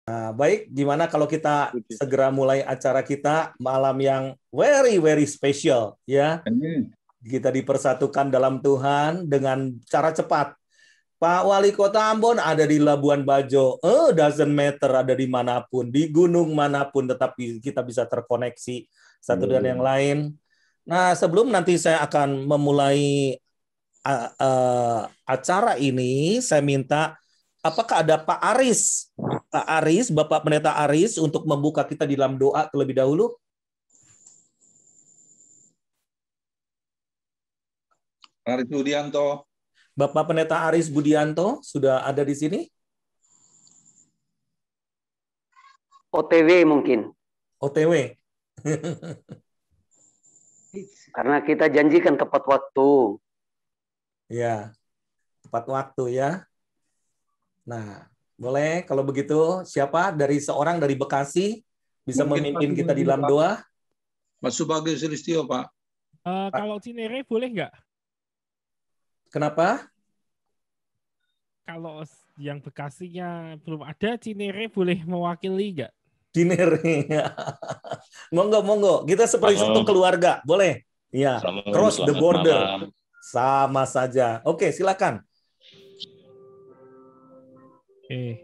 Nah, baik, gimana kalau kita segera mulai acara kita malam yang very very special ya. Kita dipersatukan dalam Tuhan dengan cara cepat. Pak Wali Kota Ambon ada di Labuan Bajo, doesn't matter ada di manapun, di gunung manapun, tetapi kita bisa terkoneksi satu dan yang lain. Nah, sebelum nanti saya akan memulai acara ini, saya minta apakah ada Pak Aris? Pak Aris, Bapak Pendeta Aris untuk membuka kita di dalam doa terlebih dahulu. Aris Budianto. Bapak Pendeta Aris Budianto sudah ada di sini? OTW mungkin. OTW. Karena kita janjikan tepat waktu. Ya, tepat waktu ya. Nah, boleh kalau begitu siapa dari seorang dari Bekasi bisa mungkin memimpin kita di dalam doa? Mas Subagio Sulistyo, Pak. Kalau Cinere boleh nggak? Kenapa? Kalau yang Bekasinya belum ada, Cinere boleh mewakili nggak? Cinere. Monggo. Kita seperti satu keluarga. Boleh? Ya. Cross the border. Sama saja. Oke, silakan. Oke.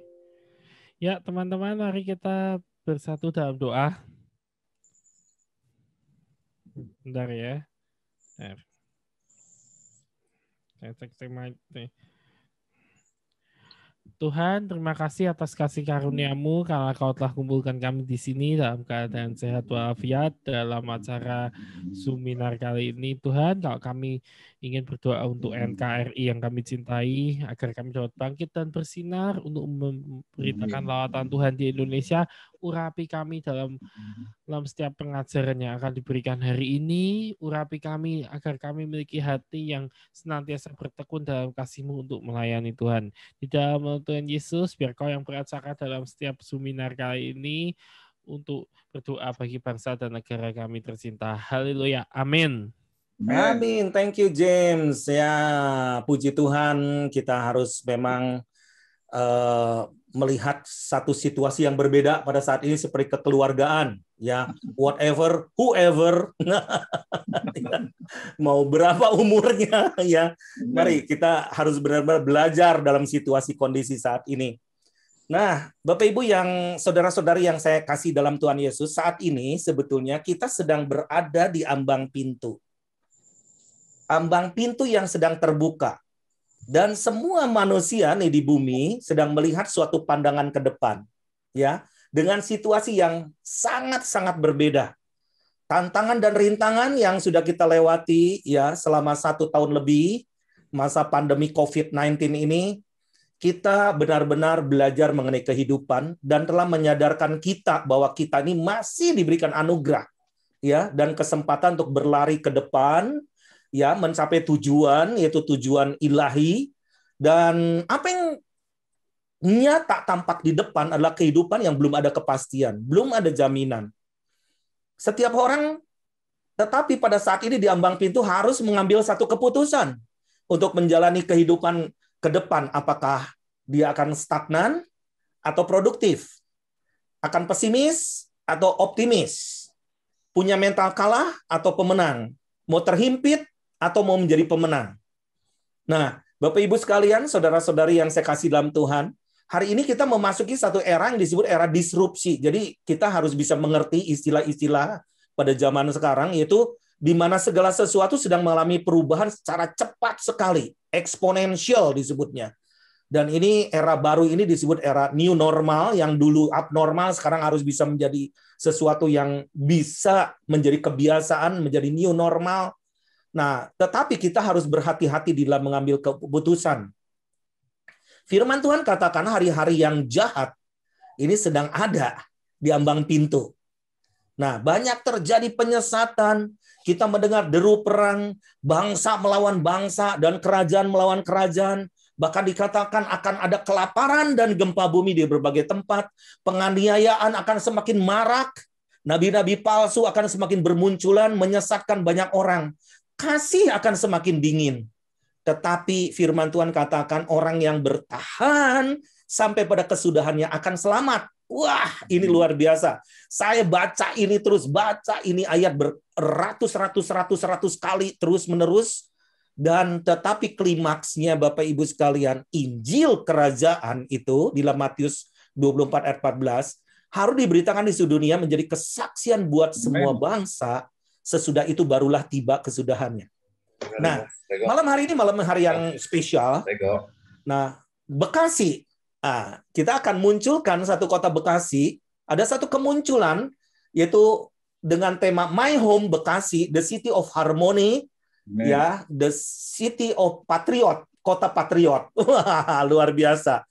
Ya, teman-teman, mari kita bersatu dalam doa. Bentar ya. Saya cek mic. Tuhan, terima kasih atas kasih karunia-Mu karena Kau telah kumpulkan kami di sini dalam keadaan sehat walafiat dalam acara seminar kali ini. Tuhan, kalau kami ingin berdoa untuk NKRI yang kami cintai, agar kami dapat bangkit dan bersinar untuk memberitakan lawatan Tuhan di Indonesia, urapi kami dalam setiap pengajaran yang akan diberikan hari ini, urapi kami agar kami memiliki hati yang senantiasa bertekun dalam kasih-Mu untuk melayani Tuhan. Di dalam Tuhan Yesus, biar Kau yang beracara dalam setiap seminar kali ini untuk berdoa bagi bangsa dan negara kami tercinta. Haleluya. Amin. Amin. Thank you, James. Ya, puji Tuhan, kita harus memang melihat satu situasi yang berbeda pada saat ini seperti kekeluargaan, ya, whatever, whoever, mau berapa umurnya, ya, mari kita harus benar-benar belajar dalam situasi kondisi saat ini. Nah, Bapak Ibu yang saudara-saudari yang saya kasih dalam Tuhan Yesus, saat ini sebetulnya kita sedang berada di ambang pintu yang sedang terbuka. Dan semua manusia nih di bumi sedang melihat suatu pandangan ke depan, ya, dengan situasi yang sangat-sangat berbeda. Tantangan dan rintangan yang sudah kita lewati ya selama 1 tahun lebih masa pandemi COVID-19 ini, kita benar-benar belajar mengenai kehidupan dan telah menyadarkan kita bahwa kita ini masih diberikan anugerah, ya, dan kesempatan untuk berlari ke depan. Ya, mencapai tujuan, yaitu tujuan ilahi, dan apa yang nyata tampak di depan adalah kehidupan yang belum ada kepastian, belum ada jaminan. Setiap orang, tetapi pada saat ini di ambang pintu harus mengambil satu keputusan untuk menjalani kehidupan ke depan, apakah dia akan stagnan atau produktif, akan pesimis atau optimis, punya mental kalah atau pemenang, mau terhimpit atau mau menjadi pemenang. Nah, Bapak Ibu sekalian, saudara-saudari yang saya kasih dalam Tuhan, hari ini kita memasuki satu era yang disebut era disrupsi. Jadi kita harus bisa mengerti istilah-istilah pada zaman sekarang, yaitu di mana segala sesuatu sedang mengalami perubahan secara cepat sekali, eksponensial disebutnya. Dan ini era baru ini disebut era new normal, yang dulu abnormal sekarang harus bisa menjadi sesuatu yang bisa menjadi kebiasaan, menjadi new normal. Nah, tetapi kita harus berhati-hati di dalam mengambil keputusan. Firman Tuhan katakan hari-hari yang jahat ini sedang ada di ambang pintu. Nah, banyak terjadi penyesatan. Kita mendengar deru perang, bangsa melawan bangsa, dan kerajaan melawan kerajaan. Bahkan dikatakan akan ada kelaparan dan gempa bumi di berbagai tempat. Penganiayaan akan semakin marak. Nabi-nabi palsu akan semakin bermunculan, menyesatkan banyak orang. Kasih akan semakin dingin. Tetapi firman Tuhan katakan orang yang bertahan sampai pada kesudahannya akan selamat. Wah, ini luar biasa. Saya baca ini terus, baca ini ayat beratus-ratus kali terus-menerus. Dan tetapi klimaksnya Bapak Ibu sekalian, Injil kerajaan itu di dalam Matius 24 ayat 14 harus diberitakan di seluruh dunia menjadi kesaksian buat semua bangsa, sesudah itu barulah tiba kesudahannya. Nah, malam hari ini malam hari yang spesial. Nah, Bekasi, kita akan munculkan satu kota Bekasi, ada satu kemunculan yaitu dengan tema My Home Bekasi, The City of Harmony, ya, The City of Patriot, kota patriot. Wah, luar biasa.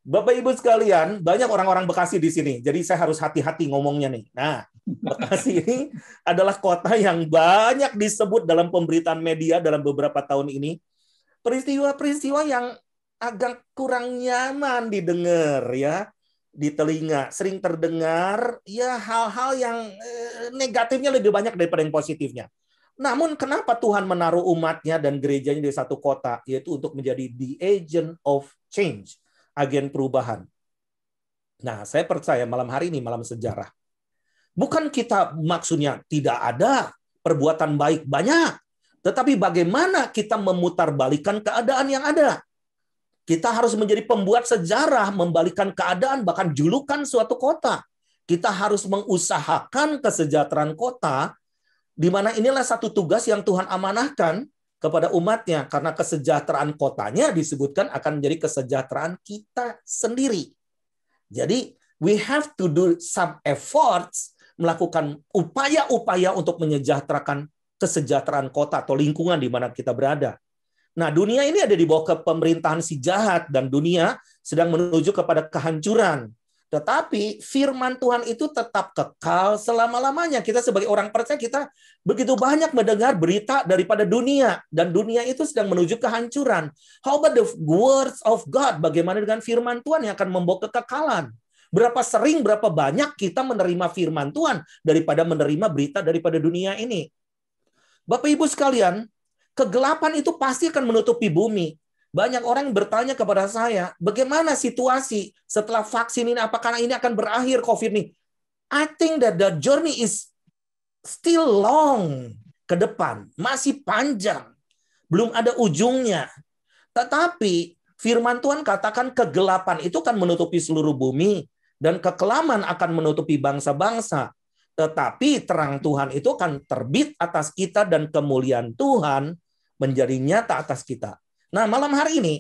Bapak Ibu sekalian, banyak orang-orang Bekasi di sini, jadi saya harus hati-hati ngomongnya nih. Nah, Bekasi ini adalah kota yang banyak disebut dalam pemberitaan media dalam beberapa tahun ini. Peristiwa-peristiwa yang agak kurang nyaman didengar ya di telinga, sering terdengar ya hal-hal yang negatifnya lebih banyak daripada yang positifnya. Namun kenapa Tuhan menaruh umatnya dan gerejanya di satu kota, yaitu untuk menjadi the agent of change, agen perubahan. Nah, saya percaya malam hari ini malam sejarah. Bukan kita maksudnya tidak ada perbuatan baik banyak, tetapi bagaimana kita memutarbalikkan keadaan yang ada. Kita harus menjadi pembuat sejarah, membalikan keadaan, bahkan julukan suatu kota. Kita harus mengusahakan kesejahteraan kota, di mana inilah satu tugas yang Tuhan amanahkan kepada umatnya, karena kesejahteraan kotanya disebutkan akan menjadi kesejahteraan kita sendiri. Jadi, we have to do some efforts, melakukan upaya-upaya untuk menyejahterakan kesejahteraan kota atau lingkungan di mana kita berada. Nah, dunia ini ada di bawah pemerintahan si jahat, dan dunia sedang menuju kepada kehancuran. Tetapi firman Tuhan itu tetap kekal selama-lamanya. Kita sebagai orang percaya, kita begitu banyak mendengar berita daripada dunia. Dan dunia itu sedang menuju kehancuran. How about the words of God? Bagaimana dengan firman Tuhan yang akan membawa kekekalan? Berapa sering, berapa banyak kita menerima firman Tuhan daripada menerima berita daripada dunia ini? Bapak Ibu sekalian, kegelapan itu pasti akan menutupi bumi. Banyak orang bertanya kepada saya, bagaimana situasi setelah vaksin ini? Apakah ini akan berakhir COVID ini? I think that the journey is still long ke depan. Masih panjang. Belum ada ujungnya. Tetapi firman Tuhan katakan kegelapan itu akan menutupi seluruh bumi. Dan kekelaman akan menutupi bangsa-bangsa. Tetapi terang Tuhan itu akan terbit atas kita dan kemuliaan Tuhan menjadi nyata atas kita. Nah, malam hari ini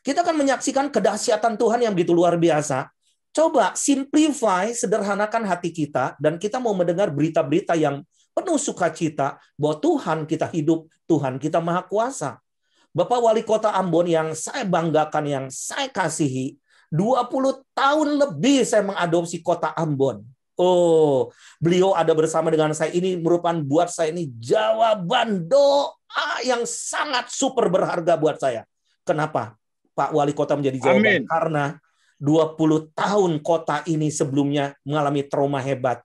kita akan menyaksikan kedahsyatan Tuhan yang begitu luar biasa. Coba simplify, sederhanakan hati kita, dan kita mau mendengar berita-berita yang penuh sukacita bahwa Tuhan kita hidup, Tuhan kita maha kuasa. Bapak Wali Kota Ambon yang saya banggakan, yang saya kasihi, 20 tahun lebih saya mengadopsi Kota Ambon. Oh, beliau ada bersama dengan saya. Ini merupakan buat saya ini jawaban doa yang sangat super berharga buat saya. Kenapa Pak Wali Kota menjadi jawaban? Amin. Karena 20 tahun kota ini sebelumnya mengalami trauma hebat.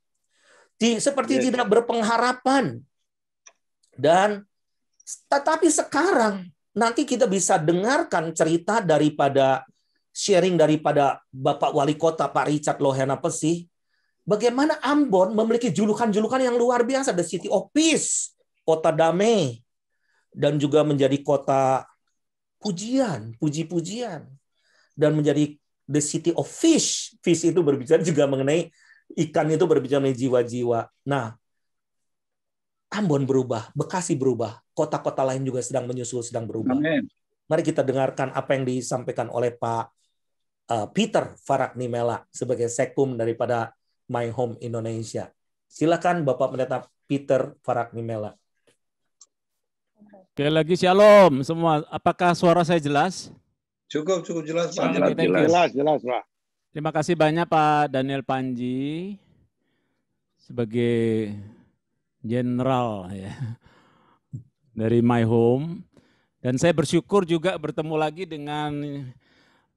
Seperti tidak berpengharapan. Dan tetapi sekarang nanti kita bisa dengarkan cerita daripada sharing daripada Bapak Wali Kota Pak Richard Lohena Pesih. Bagaimana Ambon memiliki julukan-julukan yang luar biasa. The City of Peace, kota damai. Dan juga menjadi kota pujian, puji-pujian. Dan menjadi the city of fish. Fish itu berbicara juga mengenai ikan, itu berbicara mengenai jiwa-jiwa. Nah, Ambon berubah, Bekasi berubah, kota-kota lain juga sedang menyusul, sedang berubah. Amen. Mari kita dengarkan apa yang disampaikan oleh Pak Peter Faraknimela sebagai sekum daripada My Home Indonesia. Silakan Bapak Pendeta Peter Faraknimela. Sekali lagi shalom semua. Apakah suara saya jelas? Cukup jelas, Pak. Jelas, Pak. Terima kasih banyak Pak Daniel Panji sebagai general ya dari My Home. Dan saya bersyukur juga bertemu lagi dengan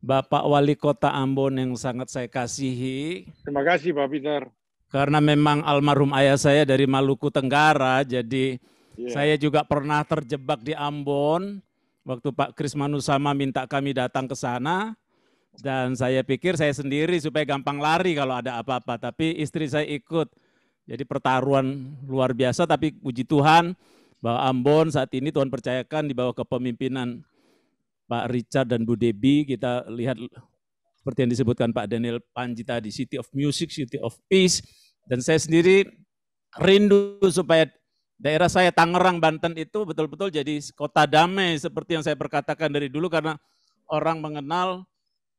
Bapak Wali Kota Ambon yang sangat saya kasihi. Terima kasih Pak Peter. Karena memang almarhum ayah saya dari Maluku Tenggara, jadi saya juga pernah terjebak di Ambon waktu Pak Kris Manusama minta kami datang ke sana. Dan saya pikir saya sendiri supaya gampang lari kalau ada apa-apa. Tapi istri saya ikut. Jadi pertaruhan luar biasa, tapi puji Tuhan bahwa Ambon saat ini Tuhan percayakan di bawah kepemimpinan Pak Richard dan Bu Debbie. Kita lihat seperti yang disebutkan Pak Daniel Panji tadi, City of Music, City of Peace. Dan saya sendiri rindu supaya daerah saya Tangerang, Banten itu betul-betul jadi kota damai seperti yang saya perkatakan dari dulu, karena orang mengenal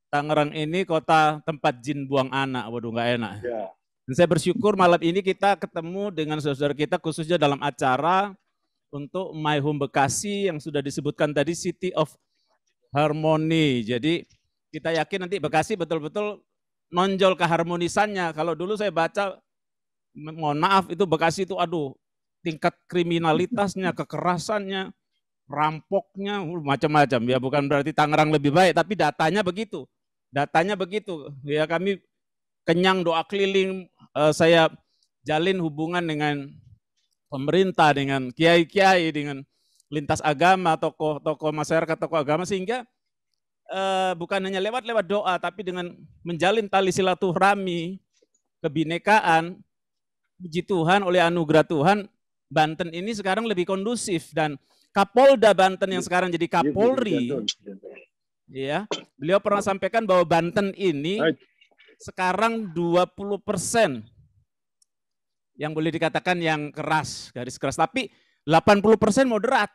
Tangerang ini kota tempat jin buang anak. Waduh, nggak enak. Ya. Dan saya bersyukur malam ini kita ketemu dengan saudara kita khususnya dalam acara untuk My Home Bekasi yang sudah disebutkan tadi, City of Harmony. Jadi kita yakin nanti Bekasi betul-betul nonjol keharmonisannya. Kalau dulu saya baca, mohon maaf, itu Bekasi itu aduh, tingkat kriminalitasnya, kekerasannya, rampoknya, macam-macam. Ya bukan berarti Tangerang lebih baik, tapi datanya begitu. Datanya begitu. Ya kami kenyang doa keliling, saya jalin hubungan dengan pemerintah, dengan kiai-kiai, dengan lintas agama, tokoh-tokoh masyarakat, tokoh agama, sehingga bukan hanya lewat doa, tapi dengan menjalin tali silaturahmi, kebinekaan, puji Tuhan oleh anugerah Tuhan, Banten ini sekarang lebih kondusif. Dan Kapolda Banten yang sekarang jadi Kapolri, ya, beliau pernah sampaikan bahwa Banten ini sekarang 20% yang boleh dikatakan yang keras, garis keras, tapi 80% moderat.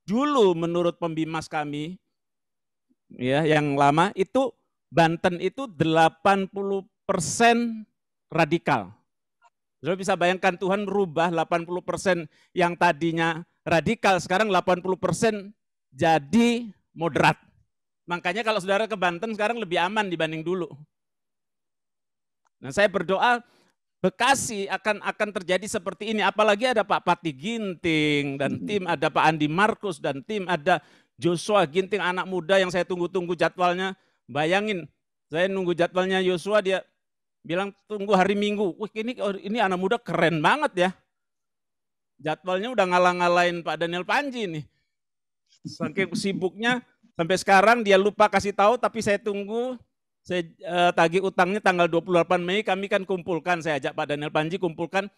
Dulu menurut pembimas kami, ya yang lama itu Banten itu 80% radikal. Saudara bisa bayangkan Tuhan merubah 80% yang tadinya radikal, sekarang 80% jadi moderat. Makanya kalau saudara ke Banten sekarang lebih aman dibanding dulu. Nah, saya berdoa Bekasi akan terjadi seperti ini. Apalagi ada Pak Pati Ginting dan tim, ada Pak Andi Markus dan tim, ada Joshua Ginting, anak muda yang saya tunggu-tunggu jadwalnya. Bayangin, saya nunggu jadwalnya Joshua, dia bilang tunggu hari Minggu. Wih, ini anak muda keren banget ya. Jadwalnya udah ngalah-ngalahin Pak Daniel Panji nih. Saking sibuknya sampai sekarang dia lupa kasih tahu, tapi saya tunggu. Saya tagih utangnya tanggal 28 Mei, kami kan kumpulkan, saya ajak Pak Daniel Panji kumpulkan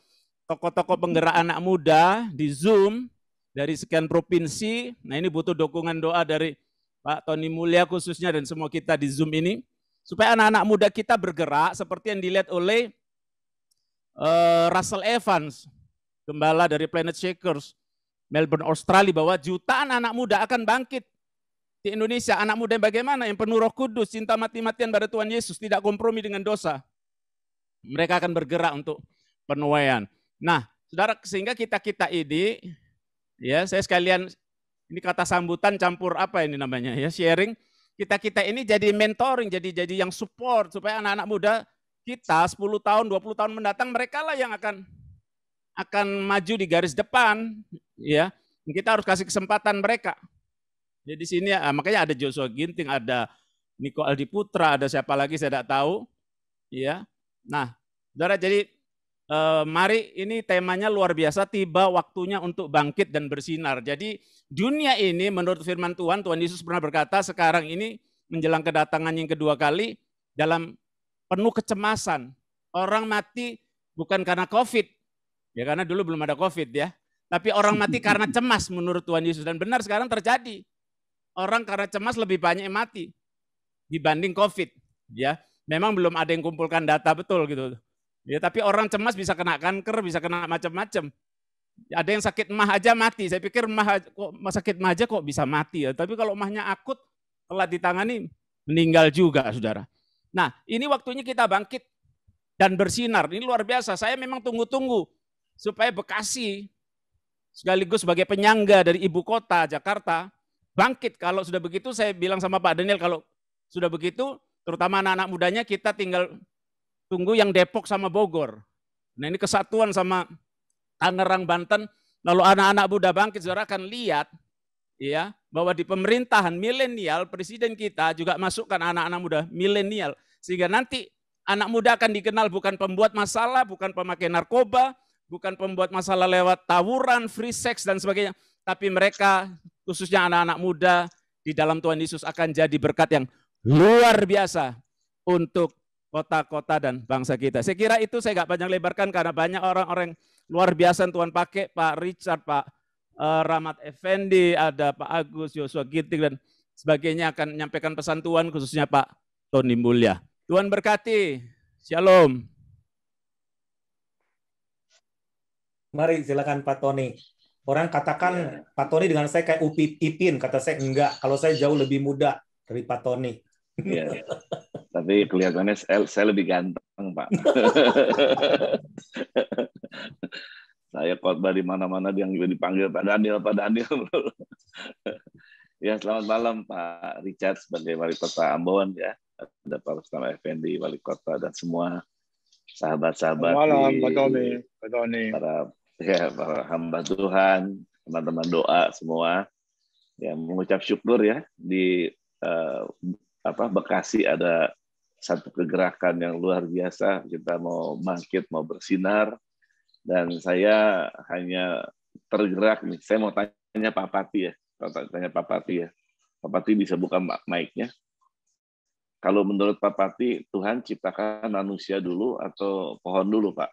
tokoh-tokoh penggerak anak muda di Zoom dari sekian provinsi. Nah ini butuh dukungan doa dari Pak Tony Mulya khususnya dan semua kita di Zoom ini. Supaya anak-anak muda kita bergerak seperti yang dilihat oleh Russell Evans, gembala dari Planet Shakers, Melbourne, Australia, bahwa jutaan anak muda akan bangkit. Di Indonesia, anak muda yang bagaimana? Yang penuh Roh Kudus, cinta mati-matian pada Tuhan Yesus, tidak kompromi dengan dosa. Mereka akan bergerak untuk penuaian. Nah, saudara, sehingga kita ini, ya saya sekalian, ini kata sambutan campur apa ini namanya ya, sharing. Kita ini jadi mentoring, jadi yang support supaya anak-anak muda kita 10 tahun, 20 tahun mendatang mereka lah yang akan maju di garis depan, ya. Kita harus kasih kesempatan mereka. Jadi di sini makanya ada Joshua Ginting, ada Niko Aldi Putra, ada siapa lagi saya tidak tahu, ya. Nah, saudara, jadi mari, ini temanya luar biasa, tiba waktunya untuk bangkit dan bersinar. Jadi dunia ini menurut firman Tuhan Yesus pernah berkata sekarang ini menjelang kedatangan yang kedua kali dalam penuh kecemasan. Orang mati bukan karena COVID, ya karena dulu belum ada COVID ya, tapi orang mati karena cemas menurut Tuhan Yesus, dan benar sekarang terjadi. Orang karena cemas lebih banyak yang mati dibanding COVID, ya. Memang belum ada yang kumpulkan data betul gitu. Ya, tapi orang cemas bisa kena kanker, bisa kena macam-macam. Ada yang sakit emah aja mati. Saya pikir sakit emah aja kok bisa mati ya. Tapi kalau emahnya akut, telat ditangani, meninggal juga, saudara. Nah, ini waktunya kita bangkit dan bersinar. Ini luar biasa. Saya memang tunggu-tunggu supaya Bekasi sekaligus sebagai penyangga dari ibu kota Jakarta bangkit. Kalau sudah begitu, saya bilang sama Pak Daniel, kalau sudah begitu, terutama anak-anak mudanya, kita tinggal tunggu yang Depok sama Bogor. Nah ini kesatuan sama Tangerang, Banten. Lalu anak-anak muda bangkit, saudara akan lihat ya bahwa di pemerintahan milenial, presiden kita juga masukkan anak-anak muda milenial. Sehingga nanti anak muda akan dikenal bukan pembuat masalah, bukan pemakai narkoba, bukan pembuat masalah lewat tawuran, free sex dan sebagainya. Tapi mereka, khususnya anak-anak muda di dalam Tuhan Yesus, akan jadi berkat yang luar biasa untuk kota-kota dan bangsa kita. Saya kira itu saya nggak panjang lebarkan karena banyak orang-orang luar biasa yang Tuhan pakai, Pak Richard, Pak Rahmat Effendi, ada Pak Agus, Yosua Ginting, dan sebagainya akan menyampaikan pesan Tuhan, khususnya Pak Tony Mulya. Tuhan berkati. Shalom. Mari silakan Pak Tony. Orang katakan Pak Tony dengan saya kayak Upin Ipin, kata saya enggak. Kalau saya jauh lebih muda dari Pak Tony. Iya. Tapi kelihatannya saya lebih ganteng, Pak. Saya khotbah di mana-mana yang dipanggil Pak Daniel, Pak Daniel. Ya, selamat malam Pak Richard sebagai Wali Kota Ambon ya. Ada Pak Rustam Effendi, Wali Kota, dan semua sahabat-sahabat Malam, Pak Tony. para hamba Tuhan, teman-teman doa semua. Ya, mengucap syukur ya di Bekasi ada satu kegerakan yang luar biasa. Kita mau bangkit, mau bersinar, dan saya hanya tergerak nih. Saya mau tanya Pak Pati ya. Pak Pati bisa buka mic-nya. Kalau menurut Pak Pati, Tuhan ciptakan manusia dulu atau pohon dulu, Pak?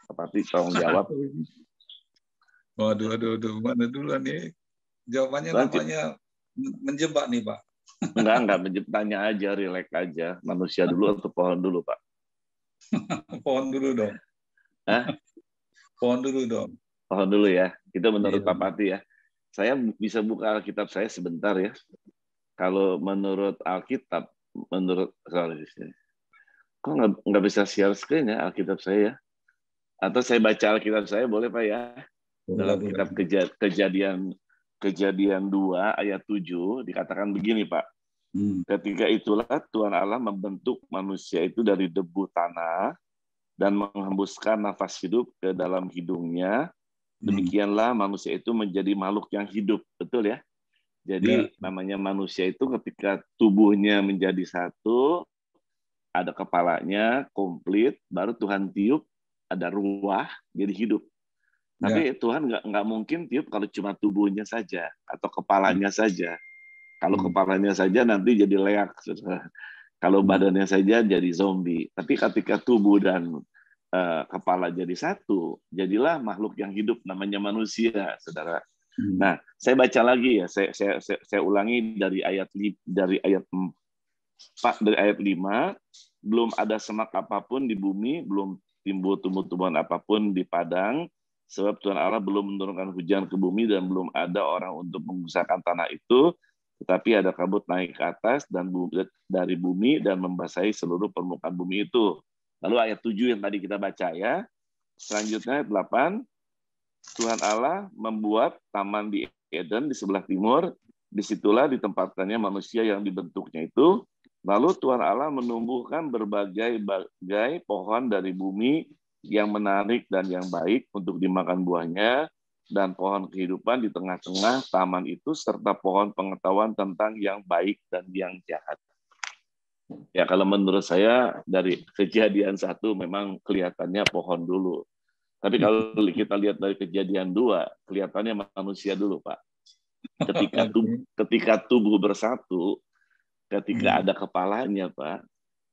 Pak Pati tolong jawab. Waduh, mana dulu nih? Jawabannya namanya menjebak nih, Pak. Enggak, tanya aja, relax aja. Manusia dulu atau pohon dulu, Pak? Pohon dulu dong. Hah? Pohon dulu dong. Pohon dulu ya. Itu menurut Iya. Pak Pati ya. Saya bisa buka Alkitab saya sebentar ya. Kalau menurut Alkitab, kok nggak bisa share screen ya Alkitab saya? Atau saya baca Alkitab saya boleh Pak ya? Dalam kitab Kejadian 2 ayat 7 dikatakan begini Pak. Ketika itulah Tuhan Allah membentuk manusia itu dari debu tanah dan menghembuskan nafas hidup ke dalam hidungnya. Demikianlah manusia itu menjadi makhluk yang hidup. Betul ya? Jadi namanya manusia itu ketika tubuhnya menjadi satu, ada kepalanya komplit, baru Tuhan tiup, ada ruah, jadi hidup. Tapi Tuhan nggak mungkin tiup kalau cuma tubuhnya saja atau kepalanya saja. Kalau kepalanya saja nanti jadi leak. Kalau badannya saja jadi zombie. Tapi ketika tubuh dan kepala jadi satu, jadilah makhluk yang hidup namanya manusia, saudara. Nah, saya baca lagi ya. Saya ulangi dari ayat 5. Belum ada semak apapun di bumi, belum timbul tumbuh-tumbuhan apapun di padang. Sebab Tuhan Allah belum menurunkan hujan ke bumi dan belum ada orang untuk mengusahakan tanah itu, tetapi ada kabut naik ke atas dan dari bumi dan membasahi seluruh permukaan bumi itu. Lalu ayat 7 yang tadi kita baca ya. Selanjutnya ayat 8, Tuhan Allah membuat taman di Eden di sebelah timur, disitulah ditempatkannya manusia yang dibentuknya itu. Lalu Tuhan Allah menumbuhkan berbagai pohon dari bumi yang menarik dan yang baik untuk dimakan buahnya, dan pohon kehidupan di tengah-tengah taman itu, serta pohon pengetahuan tentang yang baik dan yang jahat. Ya, kalau menurut saya dari Kejadian 1 memang kelihatannya pohon dulu. Tapi kalau kita lihat dari Kejadian 2, kelihatannya manusia dulu, Pak. Ketika tubuh bersatu, ketika ada kepalanya, Pak,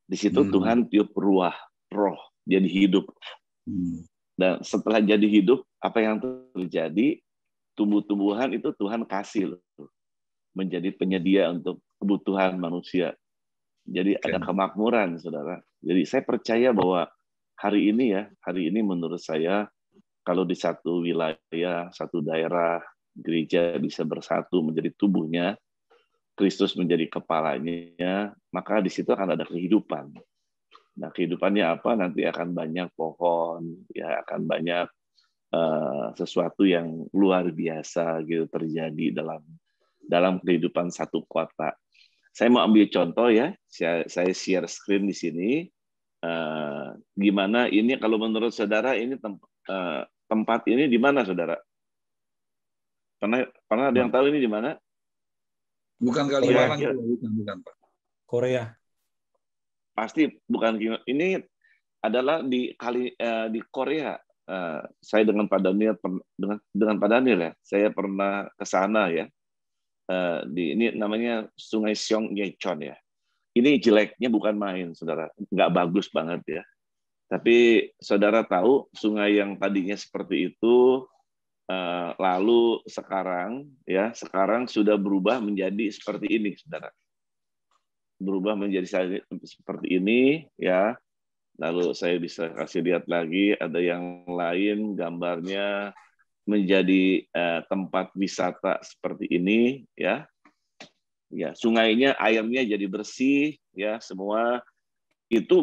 di situ Tuhan tiup roh, jadi hidup. Dan setelah jadi hidup, apa yang terjadi? Tumbuh-tumbuhan itu Tuhan kasih loh, menjadi penyedia untuk kebutuhan manusia. Jadi ada kemakmuran, saudara. Jadi saya percaya bahwa hari ini menurut saya, kalau di satu wilayah, satu daerah, gereja bisa bersatu menjadi tubuhnya, Kristus menjadi kepalanya, maka di situ akan ada kehidupan. Nah, kehidupannya apa? Nanti akan banyak pohon, ya akan banyak sesuatu yang luar biasa gitu terjadi dalam kehidupan satu kota. Saya mau ambil contoh ya, saya share screen di sini. Gimana ini kalau menurut saudara ini tempat ini di mana, saudara? Pernah ada yang tahu ini di mana? Bukan Kalimalang, bukan Pak. Korea. Pasti bukan. Ini adalah di Korea. Saya dengan Pak Daniel ya. Saya pernah ke sana ya. Ini namanya Sungai Seong Yecheon ya. Ini jeleknya bukan main, saudara. Nggak bagus banget ya. Tapi saudara tahu sungai yang tadinya seperti itu, lalu sekarang sudah berubah menjadi seperti ini, saudara. Berubah menjadi seperti ini, ya. Lalu saya bisa kasih lihat lagi, ada yang lain gambarnya menjadi tempat wisata seperti ini, ya. Ya, sungainya airnya jadi bersih, ya, semua itu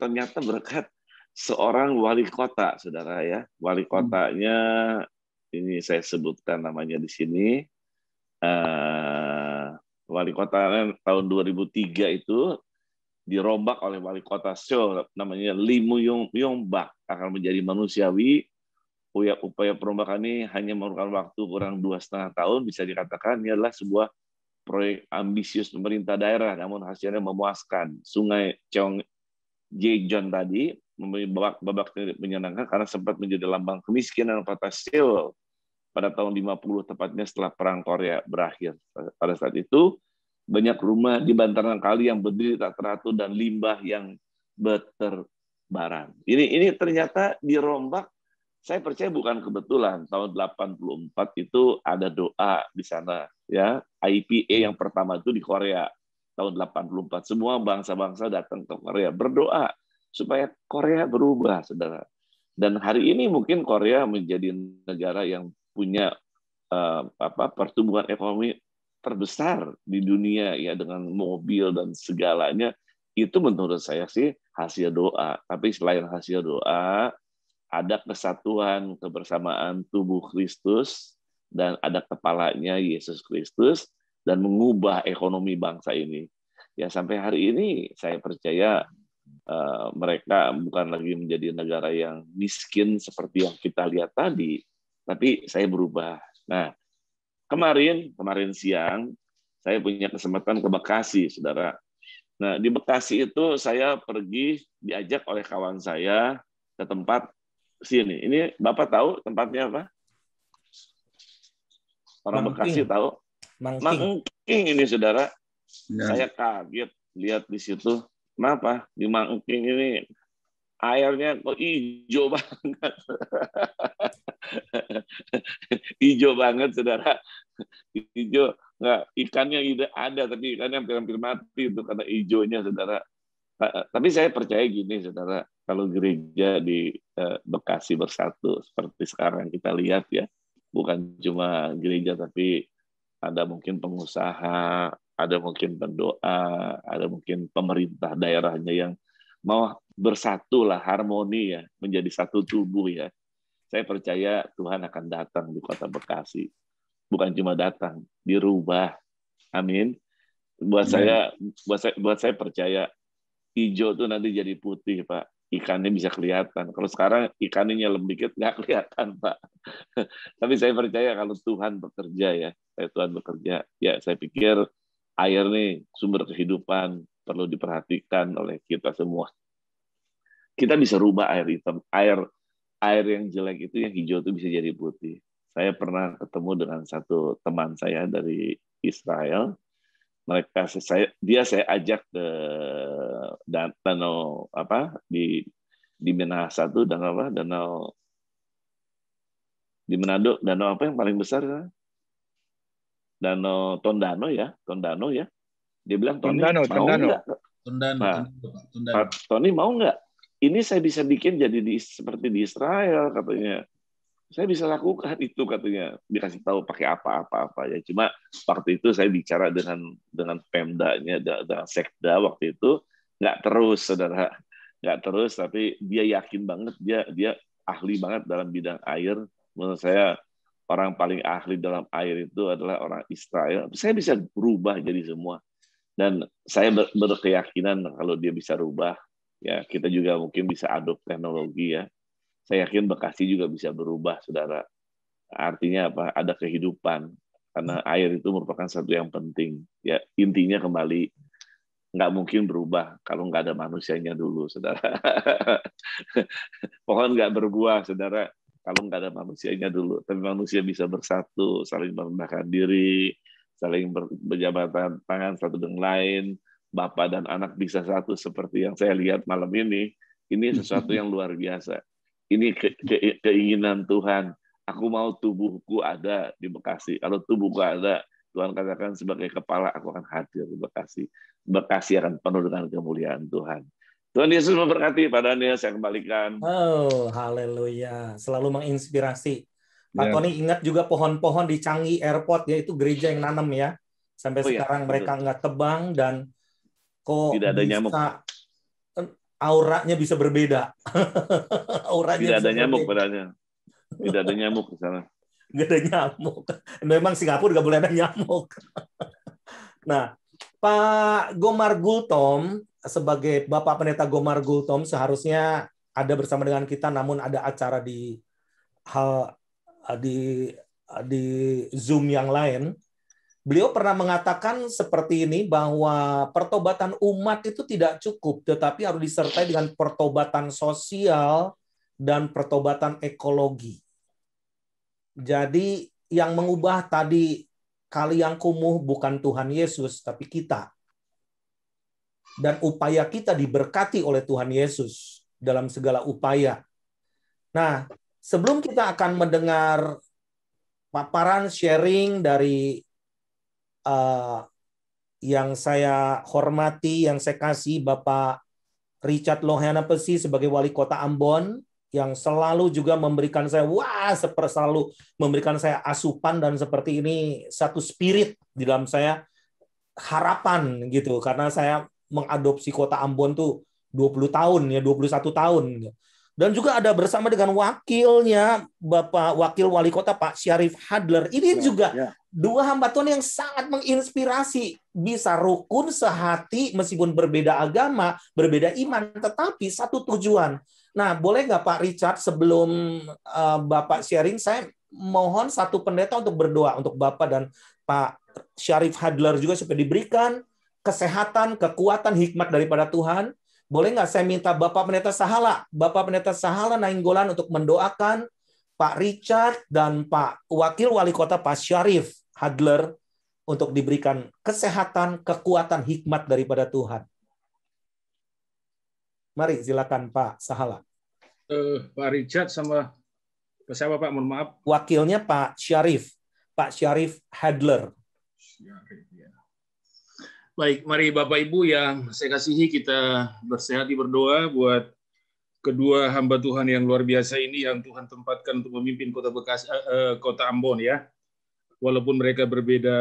ternyata berkat seorang wali kota, saudara ya. Wali kotanya ini saya sebutkan namanya di sini. Wali kota tahun 2003 itu dirombak oleh wali kota Seoul, namanya Lee Myung-bak, akan menjadi manusiawi. Upaya perombakan ini hanya memerlukan waktu kurang 2,5 tahun, bisa dikatakan ini adalah sebuah proyek ambisius pemerintah daerah, namun hasilnya memuaskan. Sungai Cheongjeon tadi babak menyenangkan karena sempat menjadi lambang kemiskinan kota Seoul pada tahun 50, tepatnya setelah Perang Korea berakhir. Pada saat itu, banyak rumah di bantaran kali yang berdiri tak teratur dan limbah yang berterbaran. Ini ternyata dirombak. Saya percaya bukan kebetulan. Tahun 84 itu ada doa di sana, ya. IPA yang pertama itu di Korea tahun 84. Semua bangsa-bangsa datang ke Korea berdoa supaya Korea berubah, saudara. Dan hari ini mungkin Korea menjadi negara yang punya pertumbuhan ekonomi terbesar di dunia, ya, dengan mobil dan segalanya. Itu menurut saya sih hasil doa. Tapi selain hasil doa, ada kesatuan, kebersamaan tubuh Kristus, dan ada kepalanya Yesus Kristus, dan mengubah ekonomi bangsa ini. Ya, sampai hari ini saya percaya mereka bukan lagi menjadi negara yang miskin seperti yang kita lihat tadi, tapi saya berubah. Nah, kemarin siang saya punya kesempatan ke Bekasi, saudara. Nah, di Bekasi itu saya pergi diajak oleh kawan saya ke tempat sini. Ini Bapak tahu tempatnya apa? Orang Bekasi tahu? Mangking ini, saudara. Ya. Saya kaget lihat di situ. Kenapa? Di Mangking ini airnya kok hijau banget. Hijau banget, saudara. Hijau. Nggak, ikannya ada, tapi ikannya hampir mati itu karena hijaunya, saudara. Tapi saya percaya gini, saudara. Kalau gereja di Bekasi bersatu seperti sekarang kita lihat, ya, bukan cuma gereja tapi ada mungkin pengusaha, ada mungkin pendoa, ada mungkin pemerintah daerahnya yang mau bersatu lah, harmoni, ya, menjadi satu tubuh, ya. Saya percaya Tuhan akan datang di kota Bekasi. Bukan cuma datang, dirubah. Amin. Buat saya percaya hijau tuh nanti jadi putih, Pak. Ikannya bisa kelihatan. Kalau sekarang ikannya nyelam dikit, nggak kelihatan, Pak. Tapi saya percaya kalau Tuhan bekerja, ya. Tuhan bekerja. Ya, saya pikir air nih sumber kehidupan, perlu diperhatikan oleh kita semua. Kita bisa rubah air hitam. Air yang jelek itu, yang hijau itu bisa jadi putih. Saya pernah ketemu dengan satu teman saya dari Israel. Dia saya ajak ke danau di Minahasa tuh, danau di Manado, danau apa yang paling besar? Danau Tondano ya. Dia bilang, Tony mau nggak? Tondano. Tony mau nggak? Ini saya bisa bikin jadi seperti di Israel, katanya. Saya bisa lakukan itu, katanya. Dikasih tahu pakai apa ya. Cuma waktu itu saya bicara dengan Pemdanya, dengan Sekda waktu itu, nggak terus, saudara, nggak terus. Tapi dia yakin banget, dia ahli banget dalam bidang air. Menurut saya orang paling ahli dalam air itu adalah orang Israel. Saya bisa berubah jadi semua. Dan saya berkeyakinan kalau dia bisa rubah, ya, kita juga mungkin bisa adopt teknologi, ya. Saya yakin Bekasi juga bisa berubah, saudara. Artinya apa? Ada kehidupan. Karena air itu merupakan satu yang penting. Ya, intinya kembali, nggak mungkin berubah kalau nggak ada manusianya dulu, saudara. Pohon nggak berbuah, saudara, kalau nggak ada manusianya dulu. Tapi manusia bisa bersatu, saling merendahkan diri, saling berjabatan tangan satu dengan lain, Bapak dan anak bisa satu seperti yang saya lihat malam ini sesuatu yang luar biasa. Ini keinginan Tuhan. Aku mau tubuhku ada di Bekasi. Kalau tubuhku ada, Tuhan katakan sebagai kepala aku akan hadir di Bekasi. Bekasi akan penuh dengan kemuliaan Tuhan. Tuhan Yesus memberkati. Pak Daniel, saya kembalikan. Oh, haleluya. Selalu menginspirasi. Pak Ya. Tony ingat juga pohon-pohon di Changi Airport, yaitu gereja yang nanam ya. Sampai Oh, ya, sekarang betul. mereka nggak tebang dan kok Tidak ada nyamuk. bisa auranya bisa berbeda. Auranya Tidak bisa ada nyamuk, berbeda. Pak Daniel. Tidak ada nyamuk di sana. Nggak ada nyamuk. Memang Singapura nggak boleh ada nyamuk. Nah, Pak Gomar Gultom, sebagai Bapak Pendeta Gomar Gultom, seharusnya ada bersama dengan kita, namun ada acara di Zoom yang lain. Beliau pernah mengatakan seperti ini, bahwa pertobatan umat itu tidak cukup, tetapi harus disertai dengan pertobatan sosial dan pertobatan ekologi. Jadi yang mengubah tadi kali yang kumuh bukan Tuhan Yesus, tapi kita. Dan upaya kita diberkati oleh Tuhan Yesus dalam segala upaya. Nah, sebelum kita akan mendengar paparan sharing dari yang saya hormati, yang saya kasih, Bapak Richard Lohana Pesi sebagai Wali Kota Ambon, yang selalu juga memberikan saya, selalu memberikan saya asupan, dan seperti ini satu spirit di dalam saya, harapan gitu, karena saya mengadopsi Kota Ambon tuh 20 tahun ya, 21 tahun. Dan juga ada bersama dengan wakilnya, Bapak Wakil Wali Kota Pak Syarif Hadler. Ini juga dua hamba Tuhan yang sangat menginspirasi, bisa rukun sehati meskipun berbeda agama, berbeda iman, tetapi satu tujuan. Nah, boleh nggak Pak Richard, sebelum Bapak sharing, saya mohon satu pendeta untuk berdoa untuk Bapak dan Pak Syarif Hadler juga supaya diberikan kesehatan, kekuatan, hikmat daripada Tuhan. Boleh nggak saya minta Bapak Pendeta Sahala Nainggolan untuk mendoakan Pak Richard dan Pak Wakil Wali Kota Pak Syarif Hadler untuk diberikan kesehatan, kekuatan, hikmat daripada Tuhan. Mari silakan Pak Sahala. Pak Richard sama siapa Pak? Mohon maaf. Wakilnya Pak Syarif Hadler. Baik, mari Bapak Ibu yang saya kasihi, kita bersehati berdoa buat kedua hamba Tuhan yang luar biasa ini yang Tuhan tempatkan untuk memimpin Kota Ambon ya. Walaupun mereka berbeda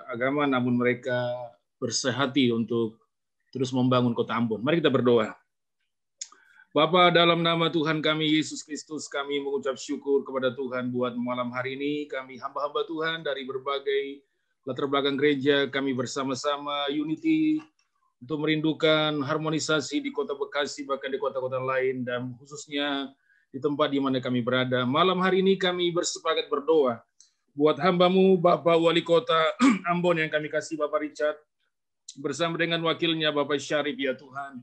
agama, namun mereka bersehati untuk terus membangun Kota Ambon. Mari kita berdoa. Bapa, dalam nama Tuhan kami Yesus Kristus, kami mengucap syukur kepada Tuhan buat malam hari ini. Kami hamba-hamba Tuhan dari berbagai latar belakang gereja, kami bersama-sama unity untuk merindukan harmonisasi di Kota Bekasi, bahkan di kota-kota lain, dan khususnya di tempat di mana kami berada. Malam hari ini kami bersepakat berdoa buat hamba-Mu, Bapak Wali Kota Ambon yang kami kasih, Bapak Richard, bersama dengan wakilnya, Bapak Syarif, ya Tuhan.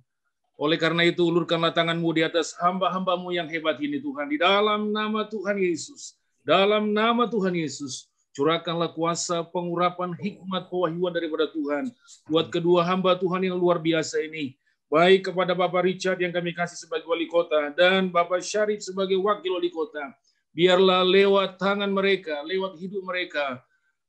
Oleh karena itu, ulurkanlah tangan-Mu di atas hamba-hamba-Mu yang hebat ini, Tuhan. Di dalam nama Tuhan Yesus, dalam nama Tuhan Yesus, curahkanlah kuasa, pengurapan, hikmat, pewahyuan daripada Tuhan buat kedua hamba Tuhan yang luar biasa ini. Baik kepada Bapak Richard yang kami kasih sebagai wali kota dan Bapak Syarif sebagai wakil wali kota. Biarlah lewat tangan mereka, lewat hidup mereka,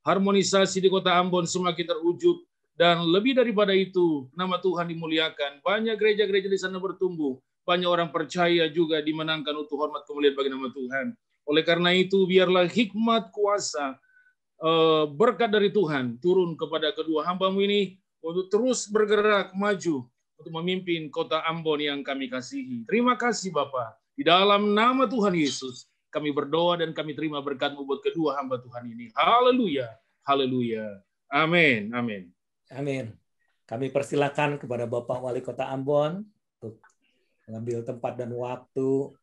harmonisasi di Kota Ambon semakin terwujud. Dan lebih daripada itu, nama Tuhan dimuliakan. Banyak gereja-gereja di sana bertumbuh. Banyak orang percaya juga dimenangkan untuk hormat kemuliaan bagi nama Tuhan. Oleh karena itu, biarlah hikmat, kuasa, berkat dari Tuhan turun kepada kedua hamba-Mu ini untuk terus bergerak maju untuk memimpin Kota Ambon yang kami kasihi. Terima kasih Bapa. Di dalam nama Tuhan Yesus, kami berdoa dan kami terima berkat-Mu buat kedua hamba Tuhan ini. Haleluya. Haleluya. Amin. Amin. Amin. Kami persilakan kepada Bapak Wali Kota Ambon untuk mengambil tempat dan waktu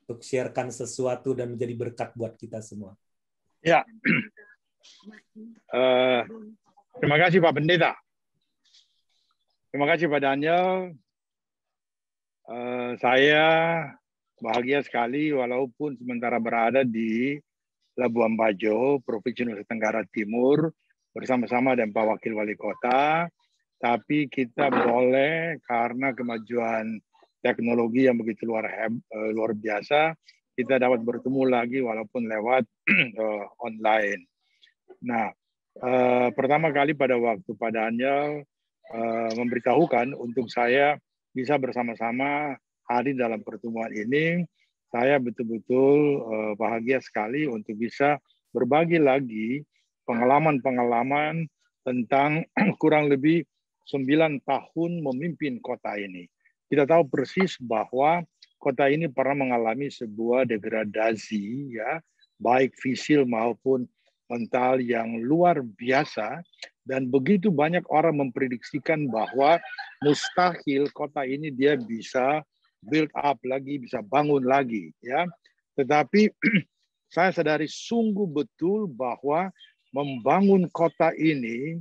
untuk sharekan sesuatu dan menjadi berkat buat kita semua. Ya. Terima kasih Pak Pendeta. Terima kasih Pak Daniel. Saya bahagia sekali walaupun sementara berada di Labuan Bajo, Provinsi Nusa Tenggara Timur, bersama-sama dengan Pak Wakil Wali Kota, tapi kita boleh karena kemajuan teknologi yang begitu luar biasa, kita dapat bertemu lagi walaupun lewat online. Nah, pertama kali pada waktu Pak Daniel memberitahukan untuk saya bisa bersama-sama hadir dalam pertemuan ini, saya betul-betul bahagia sekali untuk bisa berbagi lagi pengalaman-pengalaman tentang kurang lebih 9 tahun memimpin kota ini. Kita tahu persis bahwa kota ini pernah mengalami sebuah degradasi, ya, baik fisil maupun mental yang luar biasa, dan begitu banyak orang memprediksikan bahwa mustahil kota ini dia bisa build up lagi, bisa bangun lagi, ya. Tetapi saya sadari sungguh betul bahwa membangun kota ini,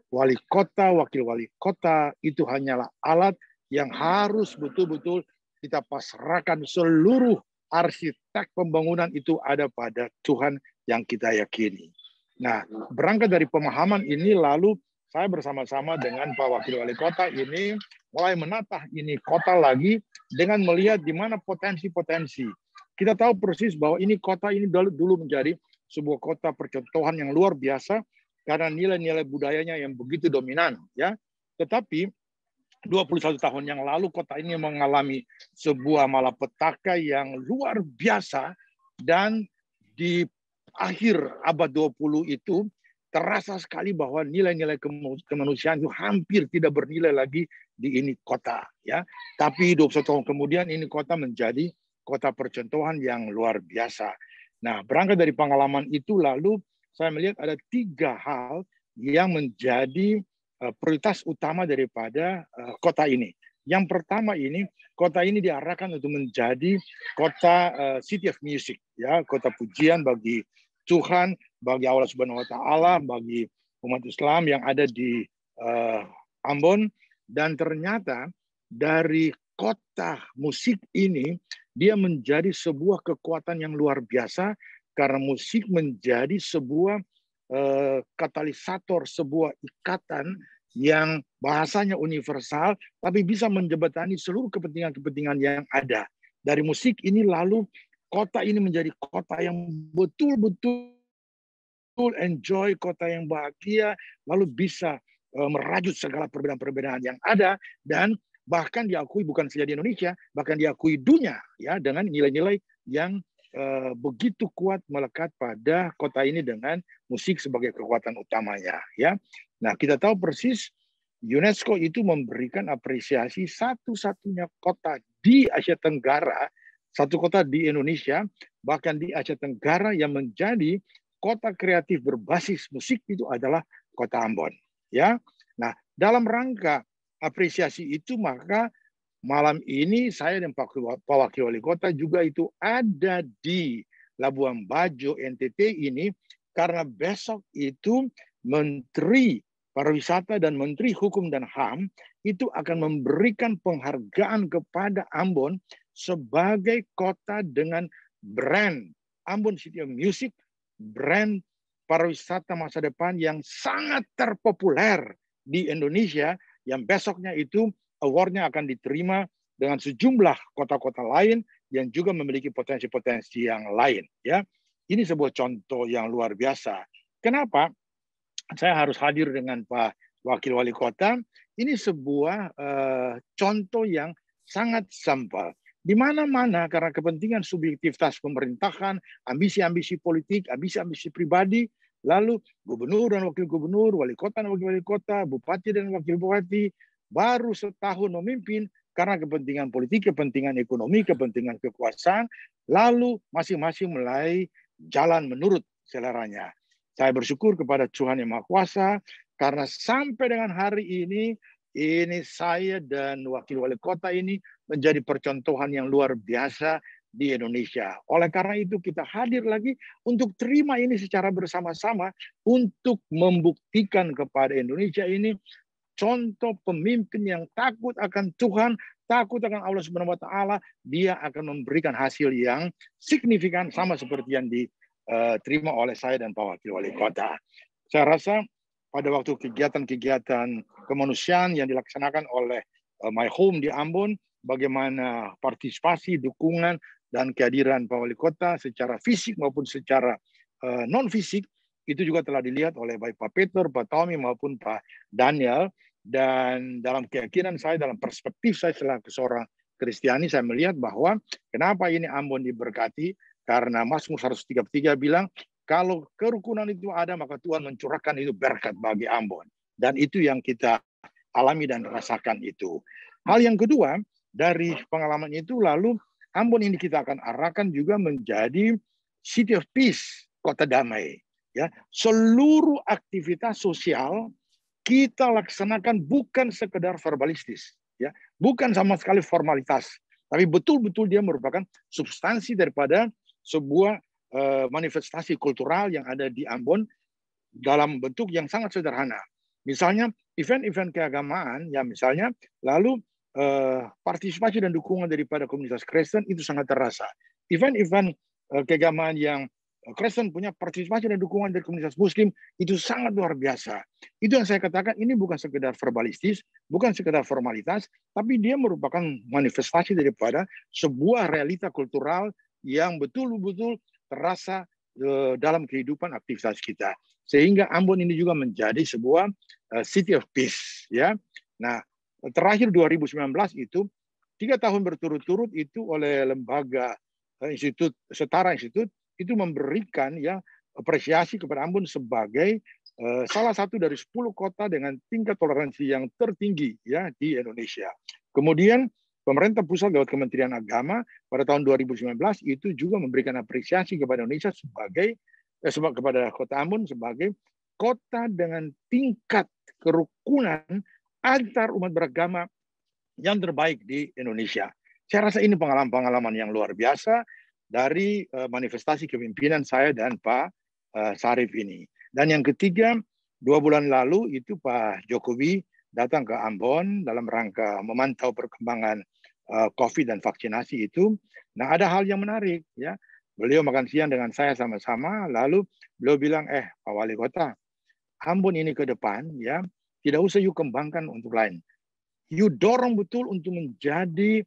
wali kota, wakil wali kota itu hanyalah alat yang harus betul-betul kita pasrahkan. Seluruh arsitek pembangunan itu ada pada Tuhan yang kita yakini. Nah, berangkat dari pemahaman ini, lalu saya bersama-sama dengan Pak Wakil Wali Kota ini mulai menatah ini kota lagi dengan melihat di mana potensi-potensi. Kita tahu persis bahwa ini kota ini dulu menjadi sebuah kota percontohan yang luar biasa karena nilai-nilai budayanya yang begitu dominan, ya. Tetapi 21 tahun yang lalu kota ini mengalami sebuah malapetaka yang luar biasa, dan di akhir abad 20 itu terasa sekali bahwa nilai-nilai kemanusiaan itu hampir tidak bernilai lagi di ini kota, ya. Tapi 21 tahun kemudian ini kota menjadi kota percontohan yang luar biasa. Nah, berangkat dari pengalaman itu lalu saya melihat ada 3 hal yang menjadi prioritas utama daripada kota ini. Yang pertama ini, kota ini diarahkan untuk menjadi kota City of Music, ya, kota pujian bagi Tuhan, bagi Allah Subhanahu Wa Taala, bagi umat Islam yang ada di Ambon. Dan ternyata dari kota musik ini dia menjadi sebuah kekuatan yang luar biasa karena musik menjadi sebuah katalisator, sebuah ikatan yang bahasanya universal, tapi bisa menjembatani seluruh kepentingan-kepentingan yang ada. Dari musik ini lalu kota ini menjadi kota yang betul-betul enjoy, kota yang bahagia, lalu bisa merajut segala perbedaan-perbedaan yang ada, dan bahkan diakui bukan saja di Indonesia, bahkan diakui dunia, ya, dengan nilai-nilai yang begitu kuat melekat pada kota ini dengan musik sebagai kekuatan utamanya, ya. Nah, kita tahu persis UNESCO itu memberikan apresiasi satu-satunya kota di Asia Tenggara, satu kota di Indonesia, bahkan di Asia Tenggara yang menjadi kota kreatif berbasis musik itu adalah kota Ambon, ya. Nah, dalam rangka apresiasi itu maka malam ini saya dan Pak Wakil Wali Kota juga itu ada di Labuan Bajo, NTT ini, karena besok itu Menteri Pariwisata dan Menteri Hukum dan HAM itu akan memberikan penghargaan kepada Ambon sebagai kota dengan brand Ambon City of Music, brand pariwisata masa depan yang sangat terpopuler di Indonesia, yang besoknya itu award-nya akan diterima dengan sejumlah kota-kota lain yang juga memiliki potensi-potensi yang lain, ya. Ini sebuah contoh yang luar biasa. Kenapa saya harus hadir dengan Pak Wakil Wali Kota? Ini sebuah contoh yang sangat sampel. Di mana-mana karena kepentingan subjektivitas pemerintahan, ambisi-ambisi politik, ambisi-ambisi pribadi, lalu gubernur dan wakil gubernur, wali kota dan wakil wali kota, bupati dan wakil bupati, baru setahun memimpin karena kepentingan politik, kepentingan ekonomi, kepentingan kekuasaan, lalu masing-masing mulai jalan menurut seleranya. Saya bersyukur kepada Tuhan Yang Maha Kuasa karena sampai dengan hari ini saya dan wakil wali kota ini menjadi percontohan yang luar biasa di Indonesia. Oleh karena itu kita hadir lagi untuk terima ini secara bersama-sama untuk membuktikan kepada Indonesia ini contoh pemimpin yang takut akan Tuhan, takut akan Allah Subhanahu Wa Taala, dia akan memberikan hasil yang signifikan sama seperti yang diterima oleh saya dan Pak Wakil Wali Kota. Saya rasa pada waktu kegiatan-kegiatan kemanusiaan yang dilaksanakan oleh My Home di Ambon, bagaimana partisipasi, dukungan, dan kehadiran Pak Wali Kota secara fisik maupun secara non-fisik, itu juga telah dilihat oleh baik Pak Peter, Pak Tommy, maupun Pak Daniel. Dan dalam keyakinan saya, dalam perspektif saya selaku seorang Kristiani, saya melihat bahwa kenapa ini Ambon diberkati, karena Mazmur 133 bilang, kalau kerukunan itu ada, maka Tuhan mencurahkan itu berkat bagi Ambon. Dan itu yang kita alami dan rasakan itu. Hal yang kedua, dari pengalaman itu, lalu Ambon ini kita akan arahkan juga menjadi City of Peace, kota damai. Ya, seluruh aktivitas sosial kita laksanakan bukan sekedar verbalistis, ya, bukan sama sekali formalitas, tapi betul-betul dia merupakan substansi daripada sebuah manifestasi kultural yang ada di Ambon dalam bentuk yang sangat sederhana. Misalnya event-event keagamaan, ya misalnya, lalu partisipasi dan dukungan daripada komunitas Kristen itu sangat terasa. Event-event keagamaan yang Kristen punya partisipasi dan dukungan dari komunitas Muslim itu sangat luar biasa. Itu yang saya katakan, ini bukan sekedar verbalistis, bukan sekedar formalitas, tapi dia merupakan manifestasi daripada sebuah realita kultural yang betul-betul terasa dalam kehidupan aktivitas kita. Sehingga Ambon ini juga menjadi sebuah City of Peace. Ya. Nah, terakhir 2019 itu 3 tahun berturut-turut itu oleh lembaga institut Setara Institut itu memberikan ya apresiasi kepada Ambon sebagai salah satu dari 10 kota dengan tingkat toleransi yang tertinggi ya di Indonesia. Kemudian pemerintah pusat lewat Kementerian Agama pada tahun 2019 itu juga memberikan apresiasi kepada Indonesia sebagai kepada Kota Ambon sebagai kota dengan tingkat kerukunan antar umat beragama yang terbaik di Indonesia. Saya rasa ini pengalaman-pengalaman yang luar biasa dari manifestasi kepemimpinan saya dan Pak Sarif ini. Dan yang ketiga, 2 bulan lalu itu Pak Jokowi datang ke Ambon dalam rangka memantau perkembangan COVID dan vaksinasi itu. Nah, ada hal yang menarik ya. Beliau makan siang dengan saya sama-sama, lalu beliau bilang, Pak Wali Kota, Ambon ini ke depan ya, tidak usah you kembangkan untuk lain. You dorong betul untuk menjadi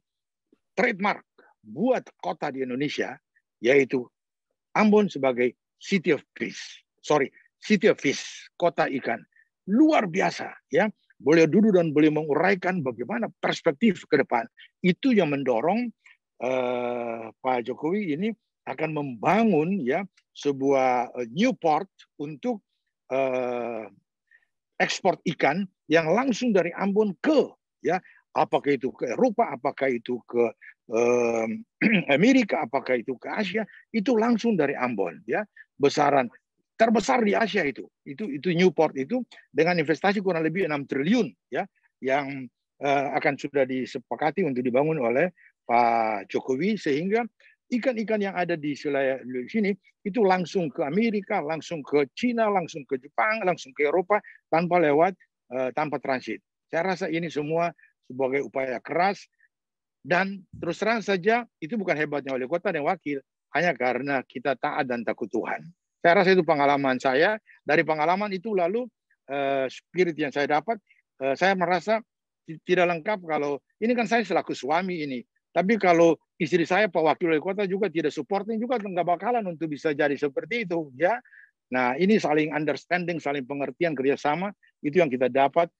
trademark buat kota di Indonesia, yaitu Ambon sebagai City of Peace. City of Fish, kota ikan. Luar biasa ya. Boleh duduk dan boleh menguraikan bagaimana perspektif ke depan. Itu yang mendorong Pak Jokowi ini akan membangun ya sebuah new port untuk ekspor ikan yang langsung dari Ambon ke ya, apakah itu ke Eropa, apakah itu ke Amerika, apakah itu ke Asia, itu langsung dari Ambon ya. Besaran terbesar di Asia itu Newport itu dengan investasi kurang lebih 6 triliun ya yang akan sudah disepakati untuk dibangun oleh Pak Jokowi, sehingga ikan-ikan yang ada di sini itu langsung ke Amerika, langsung ke Cina, langsung ke Jepang, langsung ke Eropa tanpa lewat tanpa transit. Saya rasa ini semua sebagai upaya keras, dan terus terang saja itu bukan hebatnya wali kota dan wakil, hanya karena kita taat dan takut Tuhan. Saya rasa itu pengalaman saya. Dari pengalaman itu lalu spirit yang saya dapat, saya merasa tidak lengkap kalau ini kan saya selaku suami ini. Tapi kalau istri saya Pak Wakil Wali Kota juga tidak supporting juga nggak bakalan untuk bisa jadi seperti itu ya. Nah ini saling understanding, saling pengertian, kerjasama itu yang kita dapat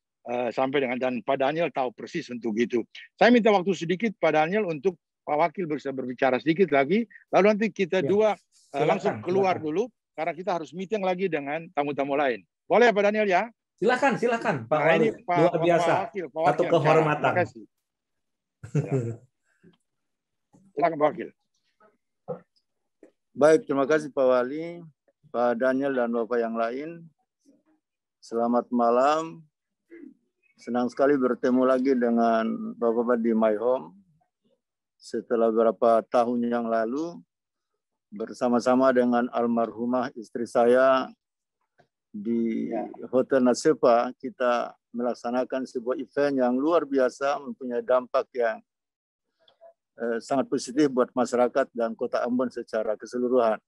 sampai dengan, dan Pak Daniel tahu persis untuk itu. Saya minta waktu sedikit Pak Daniel untuk Pak Wakil bisa berbicara sedikit lagi, lalu nanti kita dua langsung keluar dulu karena kita harus meeting lagi dengan tamu-tamu lain. Boleh Pak Daniel ya? Silakan Pak Wali. Luar biasa. Satu kehormatan. Terima kasih. Ya. Silakan Pak Wakil. Baik, terima kasih Pak Wali, Pak Daniel dan Bapak yang lain. Selamat malam. Senang sekali bertemu lagi dengan Bapak-Bapak di My Home. Setelah beberapa tahun yang lalu, bersama-sama dengan almarhumah istri saya di Hotel Nasepa, kita melaksanakan sebuah event yang luar biasa, mempunyai dampak yang sangat positif buat masyarakat dan Kota Ambon secara keseluruhan.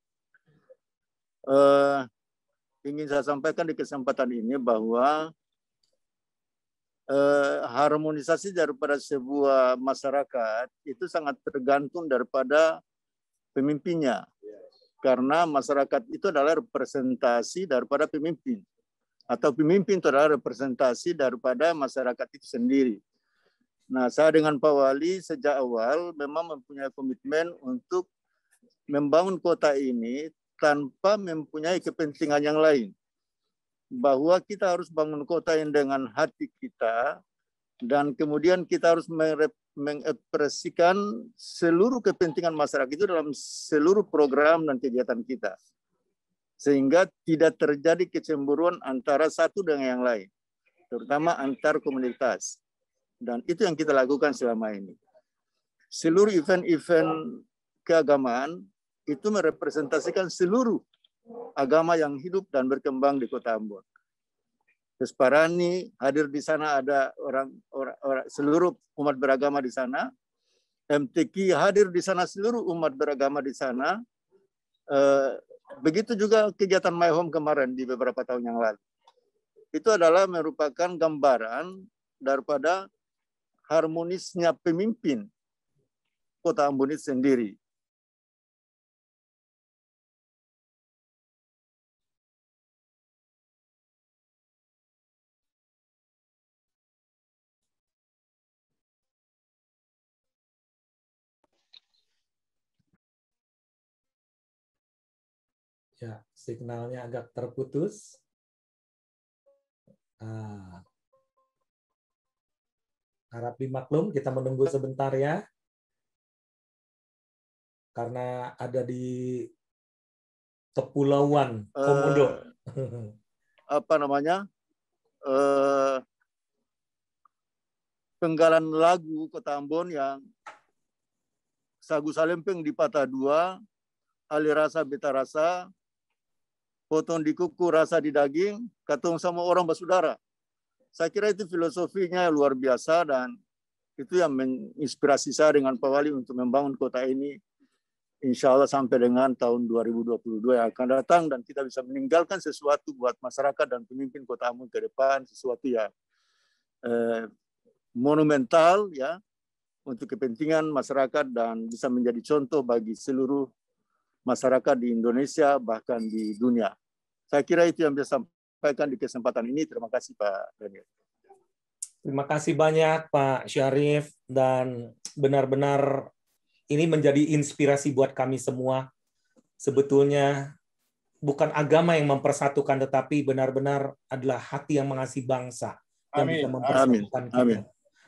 ingin saya sampaikan di kesempatan ini bahwa harmonisasi daripada sebuah masyarakat itu sangat tergantung daripada pemimpinnya. Karena masyarakat itu adalah representasi daripada pemimpin. Atau pemimpin itu adalah representasi daripada masyarakat itu sendiri. Nah, saya dengan Pak Wali sejak awal memang mempunyai komitmen untuk membangun kota ini tanpa mempunyai kepentingan yang lain. Bahwa kita harus bangun kota yang dengan hati kita, dan kemudian kita harus mengekspresikan seluruh kepentingan masyarakat itu dalam seluruh program dan kegiatan kita. Sehingga tidak terjadi kecemburuan antara satu dengan yang lain, terutama antar komunitas. Dan itu yang kita lakukan selama ini. Seluruh event-event keagamaan itu merepresentasikan seluruh agama yang hidup dan berkembang di Kota Ambon. Kesparani hadir di sana, ada orang seluruh umat beragama di sana. MTQ hadir di sana, seluruh umat beragama di sana. Begitu juga kegiatan My Home kemarin di beberapa tahun yang lalu. Itu adalah merupakan gambaran daripada harmonisnya pemimpin Kota Ambon itu sendiri. Ya, signalnya agak terputus. Harap dimaklum, kita menunggu sebentar ya. Karena ada di Kepulauan Komodo. Penggalan lagu Kota Ambon yang Sagu Salempeng di patah dua, Ali rasa beta rasa, potong di kuku rasa di daging, katong sama orang bersaudara. Saya kira itu filosofinya luar biasa, dan itu yang menginspirasi saya dengan Pak Wali untuk membangun kota ini, insya Allah sampai dengan tahun 2022 yang akan datang, dan kita bisa meninggalkan sesuatu buat masyarakat dan pemimpin Kota Ambon ke depan, sesuatu yang monumental ya untuk kepentingan masyarakat dan bisa menjadi contoh bagi seluruh masyarakat di Indonesia, bahkan di dunia. Saya kira itu yang bisa sampaikan di kesempatan ini. Terima kasih Pak Daniel. Terima kasih banyak Pak Syarif, dan benar-benar ini menjadi inspirasi buat kami semua. Sebetulnya bukan agama yang mempersatukan, tetapi benar-benar adalah hati yang mengasihi bangsa yang bisa mempersatukan kita.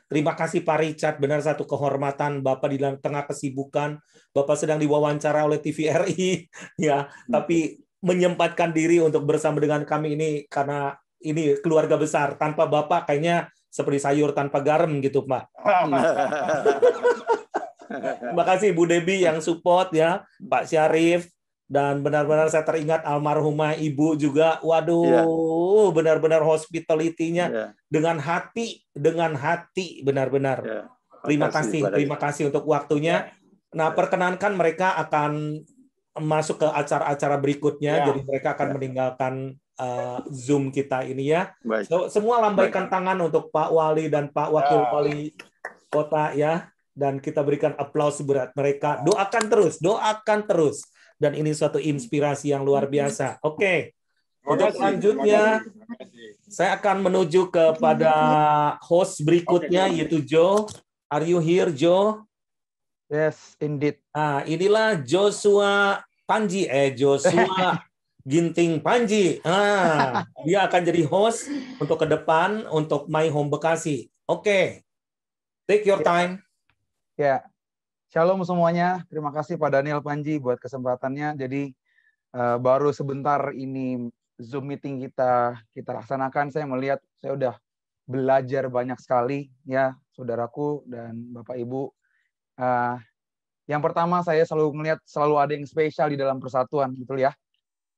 Terima kasih Pak Richard, benar satu kehormatan Bapak di dalam tengah kesibukan. Bapak sedang diwawancara oleh TVRI, ya, tapi menyempatkan diri untuk bersama dengan kami ini karena ini keluarga besar. Tanpa Bapak kayaknya seperti sayur tanpa garam gitu, Pak. Terima kasih Bu Debi yang support ya, Pak Syarif. Dan benar-benar saya teringat almarhumah Ibu juga. Waduh, benar-benar hospitality-nya dengan hati benar-benar. Terima kasih untuk waktunya. Nah, perkenankan mereka akan masuk ke acara-acara berikutnya. Jadi mereka akan meninggalkan Zoom kita ini ya. So, semua lambaikan tangan untuk Pak Wali dan Pak Wakil Wali Kota ya. Dan kita berikan aplaus berat mereka. Doakan terus. Dan ini suatu inspirasi yang luar biasa. Oke. Untuk selanjutnya, saya akan menuju kepada host berikutnya, yaitu Joe. Are you here, Joe? Yes, indeed. Nah, inilah Joshua Ginting Panji. Dia akan jadi host untuk ke depan untuk My Home Bekasi. Oke. Take your time. Ya. Shalom semuanya, terima kasih Pak Daniel Panji buat kesempatannya. Jadi baru sebentar ini Zoom meeting kita laksanakan. Saya melihat saya udah belajar banyak sekali ya saudaraku dan Bapak Ibu. Yang pertama saya selalu melihat selalu ada yang spesial di dalam persatuan, betul ya?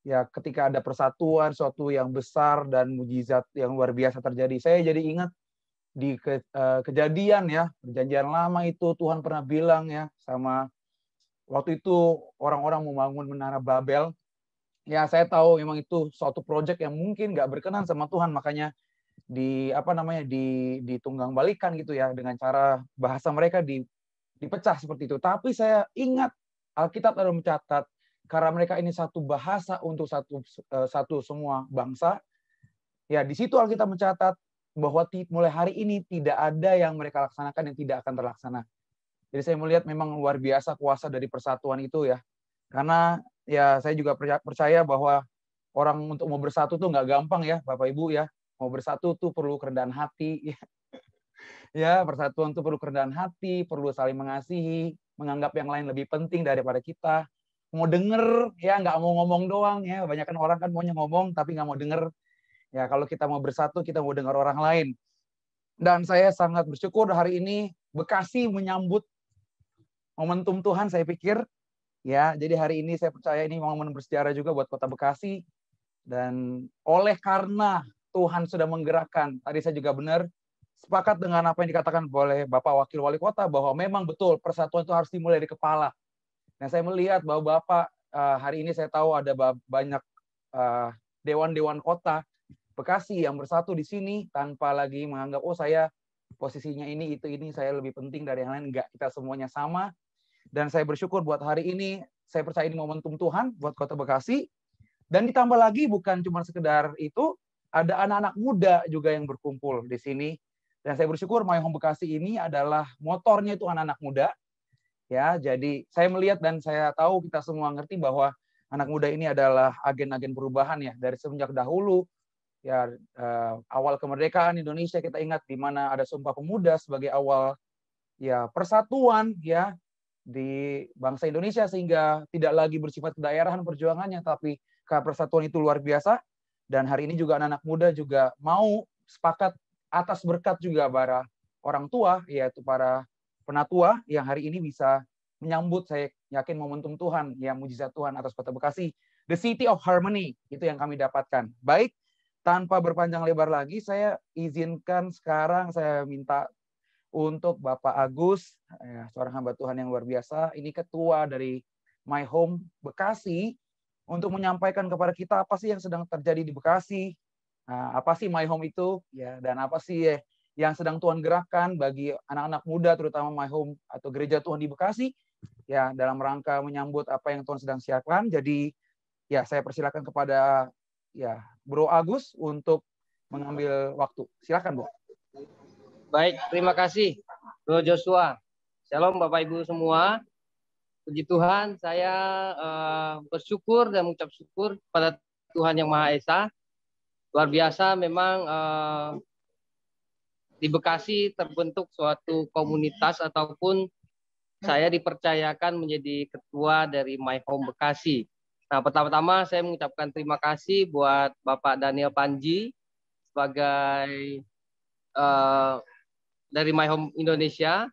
Ya ketika ada persatuan, suatu yang besar dan mujizat yang luar biasa terjadi. Saya jadi ingat di kejadian ya, perjanjian lama itu Tuhan pernah bilang ya sama waktu itu orang-orang membangun menara Babel, ya saya tahu memang itu suatu proyek yang mungkin nggak berkenan sama Tuhan, makanya ditunggang balikan gitu ya, dengan cara bahasa mereka dipecah seperti itu. Tapi saya ingat Alkitab ada mencatat karena mereka ini satu bahasa untuk satu semua bangsa. Ya, di situ Alkitab mencatat bahwa mulai hari ini tidak ada yang mereka laksanakan yang tidak akan terlaksana. Jadi saya melihat memang luar biasa kuasa dari persatuan itu ya. Karena ya saya juga percaya bahwa orang untuk mau bersatu tuh nggak gampang ya, Bapak Ibu ya. Mau bersatu tuh perlu kerendahan hati. Ya, persatuan tuh perlu kerendahan hati, perlu saling mengasihi, menganggap yang lain lebih penting daripada kita. Mau denger, ya nggak mau ngomong doang ya. Kebanyakan orang kan maunya ngomong tapi nggak mau denger. Ya, kalau kita mau bersatu, kita mau dengar orang lain. Dan saya sangat bersyukur hari ini Bekasi menyambut momentum Tuhan, saya pikir. Ya, jadi hari ini saya percaya ini momen bersejarah juga buat Kota Bekasi. Dan oleh karena Tuhan sudah menggerakkan, tadi saya juga benar sepakat dengan apa yang dikatakan oleh Bapak Wakil Wali Kota bahwa memang betul persatuan itu harus dimulai dari kepala. Nah, saya melihat bahwa Bapak hari ini saya tahu ada banyak dewan-dewan kota Bekasi yang bersatu di sini tanpa lagi menganggap saya posisinya ini saya lebih penting dari yang lain. Enggak, kita semuanya sama. Dan saya bersyukur buat hari ini, saya percaya ini momentum Tuhan buat Kota Bekasi. Dan ditambah lagi bukan cuma sekedar itu, ada anak-anak muda juga yang berkumpul di sini. Dan saya bersyukur My Home Bekasi ini adalah motornya itu anak-anak muda. Ya, jadi saya melihat dan saya tahu kita semua ngerti bahwa anak muda ini adalah agen-agen perubahan ya dari semenjak dahulu. Ya, awal kemerdekaan Indonesia kita ingat di mana ada Sumpah Pemuda sebagai awal ya persatuan ya di bangsa Indonesia sehingga tidak lagi bersifat kedaerahan perjuangannya tapi persatuan itu luar biasa. Dan hari ini juga anak-anak muda juga mau sepakat atas berkat juga para orang tua, yaitu para penatua yang hari ini bisa menyambut, saya yakin momentum Tuhan, ya mujizat Tuhan atas Kota Bekasi. The City of Harmony, itu yang kami dapatkan. Baik, tanpa berpanjang lebar lagi, saya izinkan sekarang saya minta untuk Bapak Agus, seorang hamba Tuhan yang luar biasa, ini ketua dari My Home Bekasi, untuk menyampaikan kepada kita apa sih yang sedang terjadi di Bekasi, apa sih My Home itu, ya, dan apa sih yang sedang Tuhan gerakkan bagi anak-anak muda, terutama My Home atau Gereja Tuhan di Bekasi, ya, dalam rangka menyambut apa yang Tuhan sedang siapkan. Jadi, ya, saya persilakan kepada ya Bro Agus untuk mengambil waktu. Silakan, Bro. Baik, terima kasih, Bro Joshua. Shalom, Bapak Ibu semua. Puji Tuhan, saya bersyukur dan mengucap syukur pada Tuhan Yang Maha Esa. Luar biasa memang di Bekasi terbentuk suatu komunitas ataupun saya dipercayakan menjadi ketua dari My Home Bekasi. Nah, pertama-tama saya mengucapkan terima kasih buat Bapak Daniel Panji sebagai dari My Home Indonesia,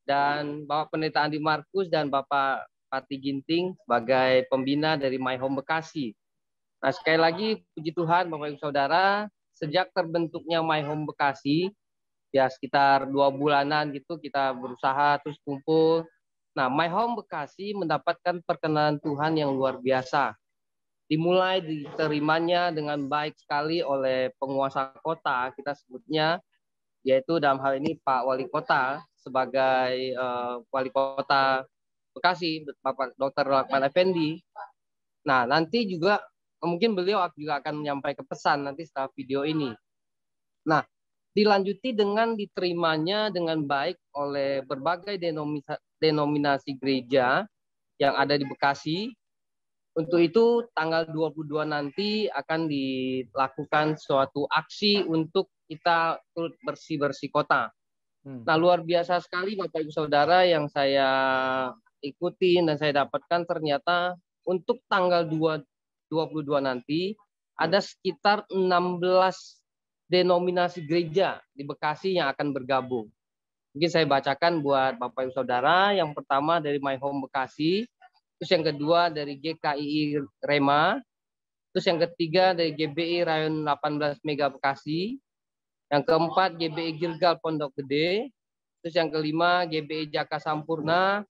dan Bapak Pendeta Andi Markus dan Bapak Pati Ginting sebagai pembina dari My Home Bekasi. Nah, sekali lagi puji Tuhan Bapak Ibu Saudara, sejak terbentuknya My Home Bekasi, ya sekitar 2 bulanan gitu kita berusaha terus kumpul. Nah, My Home Bekasi mendapatkan perkenanan Tuhan yang luar biasa. Dimulai diterimanya dengan baik sekali oleh penguasa kota, kita sebutnya, yaitu dalam hal ini Pak Wali Kota sebagai Wali Kota Bekasi, Bapak Dr. Lakman Effendi. Nah, nanti juga mungkin beliau juga akan menyampaikan pesan nanti setelah video ini. Nah, dilanjuti dengan diterimanya dengan baik oleh berbagai denominasi gereja yang ada di Bekasi. Untuk itu tanggal 22 nanti akan dilakukan suatu aksi untuk kita turut bersih-bersih kota. Nah, luar biasa sekali Bapak Ibu Saudara yang saya ikuti dan saya dapatkan, ternyata untuk tanggal 22 nanti ada sekitar 16 denominasi gereja di Bekasi yang akan bergabung. Mungkin saya bacakan buat Bapak Ibu Saudara. Yang pertama dari My Home Bekasi, terus yang kedua dari GKI Rema, terus yang ketiga dari GBI Rayon 18 Mega Bekasi, yang keempat GBI Gilgal Pondok Gede, terus yang kelima GBI Jaka Sampurna,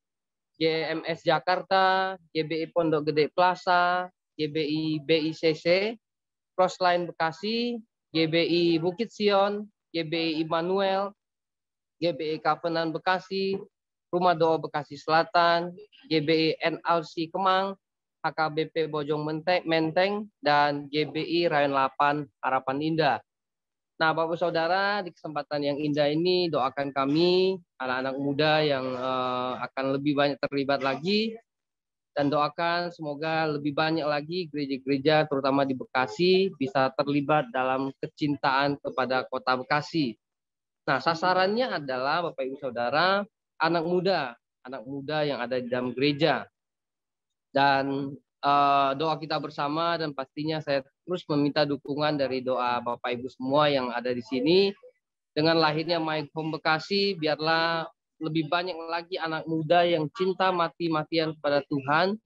GMS Jakarta, GBI Pondok Gede Plaza, GBI BICC, Crossline Bekasi, GBI Bukit Sion, GBI Immanuel, GBI Covenant Bekasi, Rumah Doa Bekasi Selatan, GBI NLC Kemang, HKBP Bojong Menteng, dan GBI Rayon 8 Harapan Indah. Nah, Bapak Saudara, di kesempatan yang indah ini doakan kami, anak-anak muda yang akan lebih banyak terlibat lagi, dan doakan semoga lebih banyak lagi gereja-gereja, terutama di Bekasi, bisa terlibat dalam kecintaan kepada Kota Bekasi. Nah, sasarannya adalah Bapak Ibu Saudara, anak muda yang ada di dalam gereja. Dan doa kita bersama, dan pastinya saya terus meminta dukungan dari doa Bapak Ibu semua yang ada di sini. Dengan lahirnya My Home Bekasi, biarlah lebih banyak lagi anak muda yang cinta mati-matian kepada Tuhan,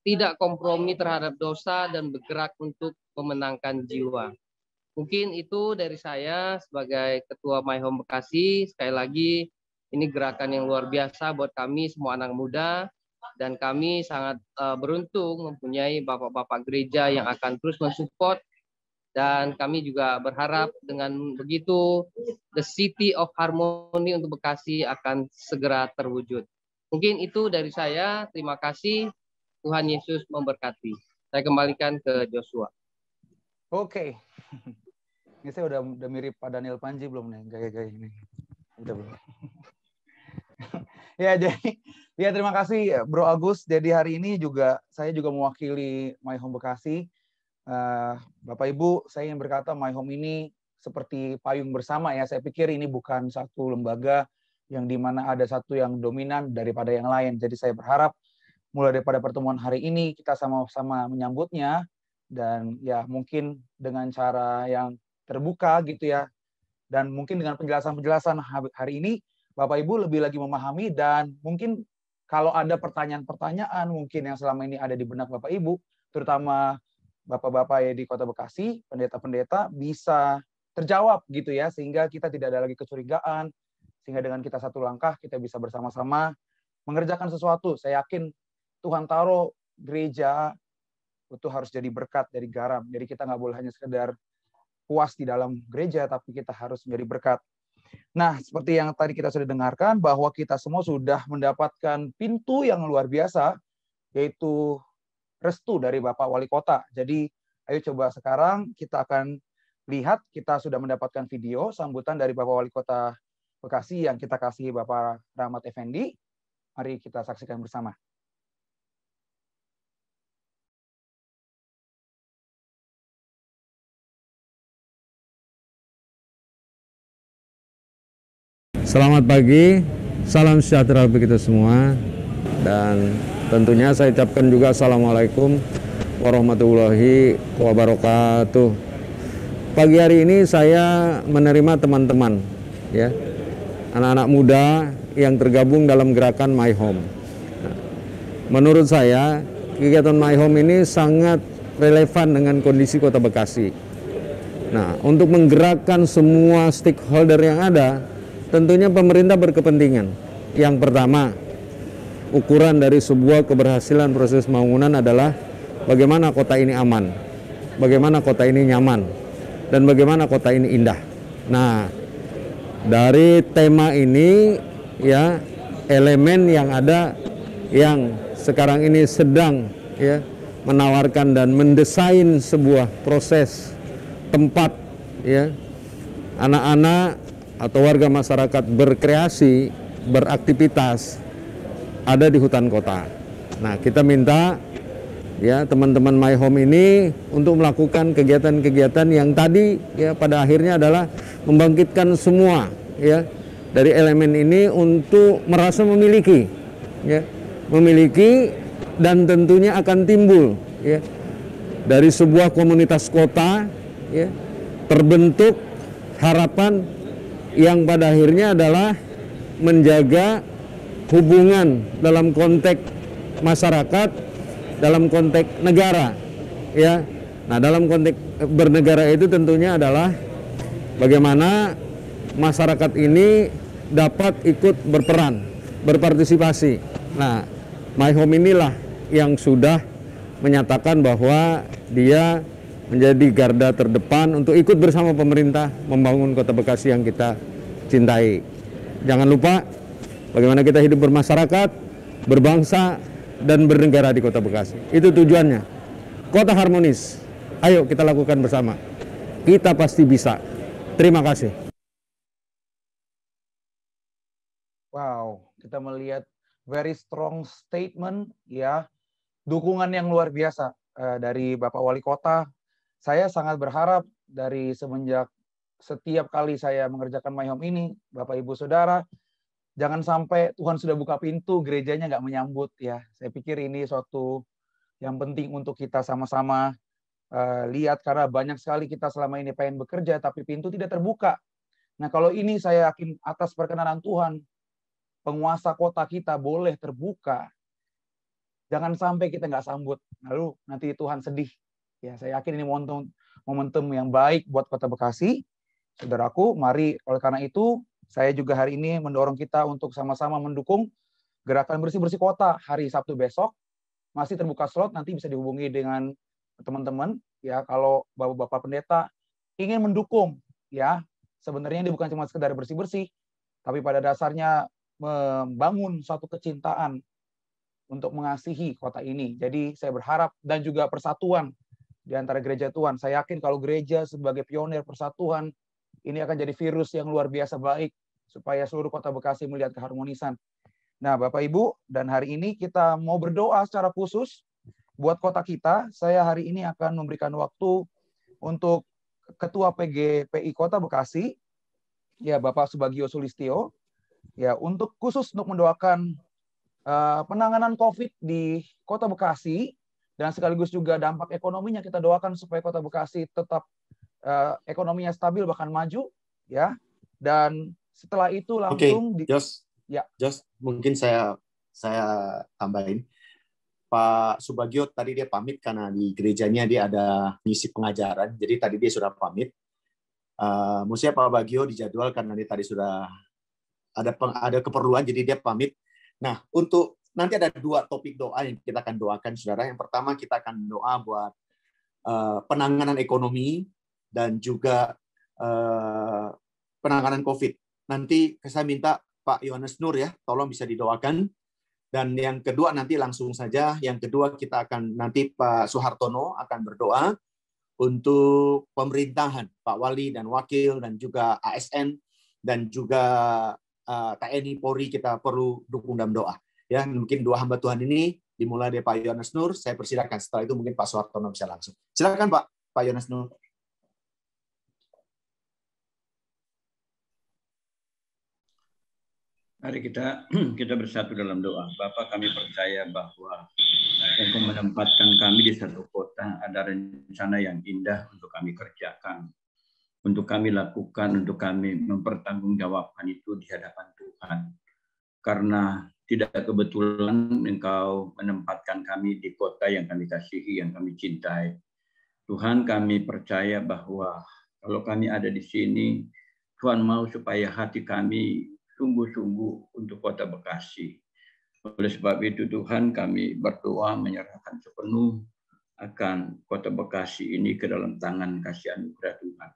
tidak kompromi terhadap dosa, dan bergerak untuk memenangkan jiwa. Mungkin itu dari saya sebagai Ketua My Home Bekasi. Sekali lagi, ini gerakan yang luar biasa buat kami semua anak muda. Dan kami sangat beruntung mempunyai bapak-bapak gereja yang akan terus mensupport. Dan kami juga berharap dengan begitu, the City of Harmony untuk Bekasi akan segera terwujud. Mungkin itu dari saya. Terima kasih. Tuhan Yesus memberkati. Saya kembalikan ke Joshua. Oke. Ini saya udah mirip Pak Daniel Panji belum nih? Gaya-gaya ini. Udah belum? Ya, jadi ya terima kasih Bro Agus. Jadi hari ini saya juga mewakili My Home Bekasi. Bapak Ibu, saya ingin berkata My Home ini seperti payung bersama ya. Saya pikir ini bukan satu lembaga yang dimana ada satu yang dominan daripada yang lain. Jadi saya berharap mulai daripada pertemuan hari ini kita sama-sama menyambutnya, dan ya mungkin dengan cara yang terbuka gitu ya. Dan mungkin dengan penjelasan-penjelasan hari ini Bapak Ibu lebih lagi memahami, dan mungkin kalau ada pertanyaan-pertanyaan mungkin yang selama ini ada di benak Bapak Ibu, terutama Bapak-Bapak ya di Kota Bekasi, pendeta-pendeta, bisa terjawab gitu ya, sehingga kita tidak ada lagi kecurigaan, sehingga dengan kita satu langkah kita bisa bersama-sama mengerjakan sesuatu. Saya yakin Tuhan taruh gereja itu harus jadi berkat dari garam. Jadi kita nggak boleh hanya sekedar puas di dalam gereja, tapi kita harus menjadi berkat. Nah, seperti yang tadi kita sudah dengarkan, bahwa kita semua sudah mendapatkan pintu yang luar biasa, yaitu restu dari Bapak Wali Kota. Jadi, ayo coba sekarang kita akan lihat, kita sudah mendapatkan video sambutan dari Bapak Wali Kota Bekasi yang kita kasih Bapak Rahmat Effendi. Mari kita saksikan bersama. Selamat pagi, salam sejahtera bagi kita semua, dan tentunya saya ucapkan juga Assalamualaikum warahmatullahi wabarakatuh. Pagi hari ini saya menerima teman-teman, ya, anak-anak muda yang tergabung dalam gerakan My Home. Nah, menurut saya kegiatan My Home ini sangat relevan dengan kondisi Kota Bekasi. Nah, untuk menggerakkan semua stakeholder yang ada, tentunya pemerintah berkepentingan. Yang pertama, ukuran dari sebuah keberhasilan proses pembangunan adalah bagaimana kota ini aman, bagaimana kota ini nyaman, dan bagaimana kota ini indah. Nah, dari tema ini ya, elemen yang ada yang sekarang ini sedang ya menawarkan dan mendesain sebuah proses tempat ya anak-anak atau warga masyarakat berkreasi, beraktivitas ada di hutan kota. Nah, kita minta ya teman-teman My Home ini untuk melakukan kegiatan-kegiatan yang tadi ya pada akhirnya adalah membangkitkan semua ya dari elemen ini untuk merasa memiliki ya, memiliki, dan tentunya akan timbul ya dari sebuah komunitas kota ya terbentuk harapan yang pada akhirnya adalah menjaga hubungan dalam konteks masyarakat, dalam konteks negara, ya. Nah, dalam konteks bernegara itu tentunya adalah bagaimana masyarakat ini dapat ikut berperan, berpartisipasi. Nah, My Home inilah yang sudah menyatakan bahwa dia menjadi garda terdepan untuk ikut bersama pemerintah membangun Kota Bekasi yang kita cintai. Jangan lupa bagaimana kita hidup bermasyarakat, berbangsa, dan bernegara di Kota Bekasi. Itu tujuannya. Kota harmonis. Ayo kita lakukan bersama. Kita pasti bisa. Terima kasih. Wow, kita melihat very strong statement ya, dukungan yang luar biasa dari Bapak Wali Kota. Saya sangat berharap dari semenjak setiap kali saya mengerjakan My Home ini, Bapak Ibu Saudara, jangan sampai Tuhan sudah buka pintu, gerejanya nggak menyambut ya. Saya pikir ini suatu yang penting untuk kita sama-sama lihat, karena banyak sekali kita selama ini pengen bekerja tapi pintu tidak terbuka. Nah, kalau ini saya yakin atas perkenanan Tuhan, penguasa kota kita boleh terbuka. Jangan sampai kita nggak sambut, lalu nanti Tuhan sedih. Ya, saya yakin ini momentum yang baik buat Kota Bekasi. Saudaraku, mari oleh karena itu saya juga hari ini mendorong kita untuk sama-sama mendukung gerakan bersih-bersih kota hari Sabtu besok. Masih terbuka slot, nanti bisa dihubungi dengan teman-teman ya, kalau Bapak-bapak pendeta ingin mendukung ya. Sebenarnya ini bukan cuma sekedar bersih-bersih, tapi pada dasarnya membangun suatu kecintaan untuk mengasihi kota ini. Jadi saya berharap, dan juga persatuan di antara gereja Tuhan. Saya yakin kalau gereja sebagai pionir persatuan, ini akan jadi virus yang luar biasa baik, supaya seluruh Kota Bekasi melihat keharmonisan. Nah, Bapak Ibu, dan hari ini kita mau berdoa secara khusus buat kota kita. Saya hari ini akan memberikan waktu untuk Ketua PGPI Kota Bekasi, ya Bapak Subagio Sulistyo, ya untuk khusus untuk mendoakan penanganan COVID di Kota Bekasi, dan sekaligus juga dampak ekonominya kita doakan supaya Kota Bekasi tetap ekonominya stabil bahkan maju ya. Dan setelah itu langsung Jos, mungkin saya tambahin. Pak Subagio tadi dia pamit karena di gerejanya dia ada misi pengajaran, jadi tadi dia sudah pamit. Maksudnya Pak Bagio dijadwal karena dia tadi sudah ada keperluan, jadi dia pamit. Nah, untuk nanti ada 2 topik doa yang kita akan doakan, saudara. Yang pertama kita akan doa buat penanganan ekonomi dan juga penanganan COVID. Nanti saya minta Pak Yohanes Nur ya, tolong bisa didoakan. Dan yang kedua nanti langsung saja, yang kedua kita akan nanti Pak Suhartono akan berdoa untuk pemerintahan, Pak Wali dan Wakil dan juga ASN dan juga TNI Polri, kita perlu dukung dalam doa. Ya, mungkin 2 hamba Tuhan ini dimulai dari Pak Yohanes Nur, saya persilakan. Setelah itu mungkin Pak Suhartono bisa langsung. Silakan Pak Yohanes Nur. Mari kita bersatu dalam doa. Bapa, kami percaya bahwa Engkau menempatkan kami di satu kota, ada rencana yang indah untuk kami kerjakan, untuk kami lakukan, untuk kami mempertanggungjawabkan itu di hadapan Tuhan. Karena tidak kebetulan Engkau menempatkan kami di kota yang kami kasihi, yang kami cintai. Tuhan, kami percaya bahwa kalau kami ada di sini, Tuhan mau supaya hati kami sungguh-sungguh untuk Kota Bekasi. Oleh sebab itu Tuhan, kami berdoa menyerahkan sepenuh akan Kota Bekasi ini ke dalam tangan kasih anugerah Tuhan.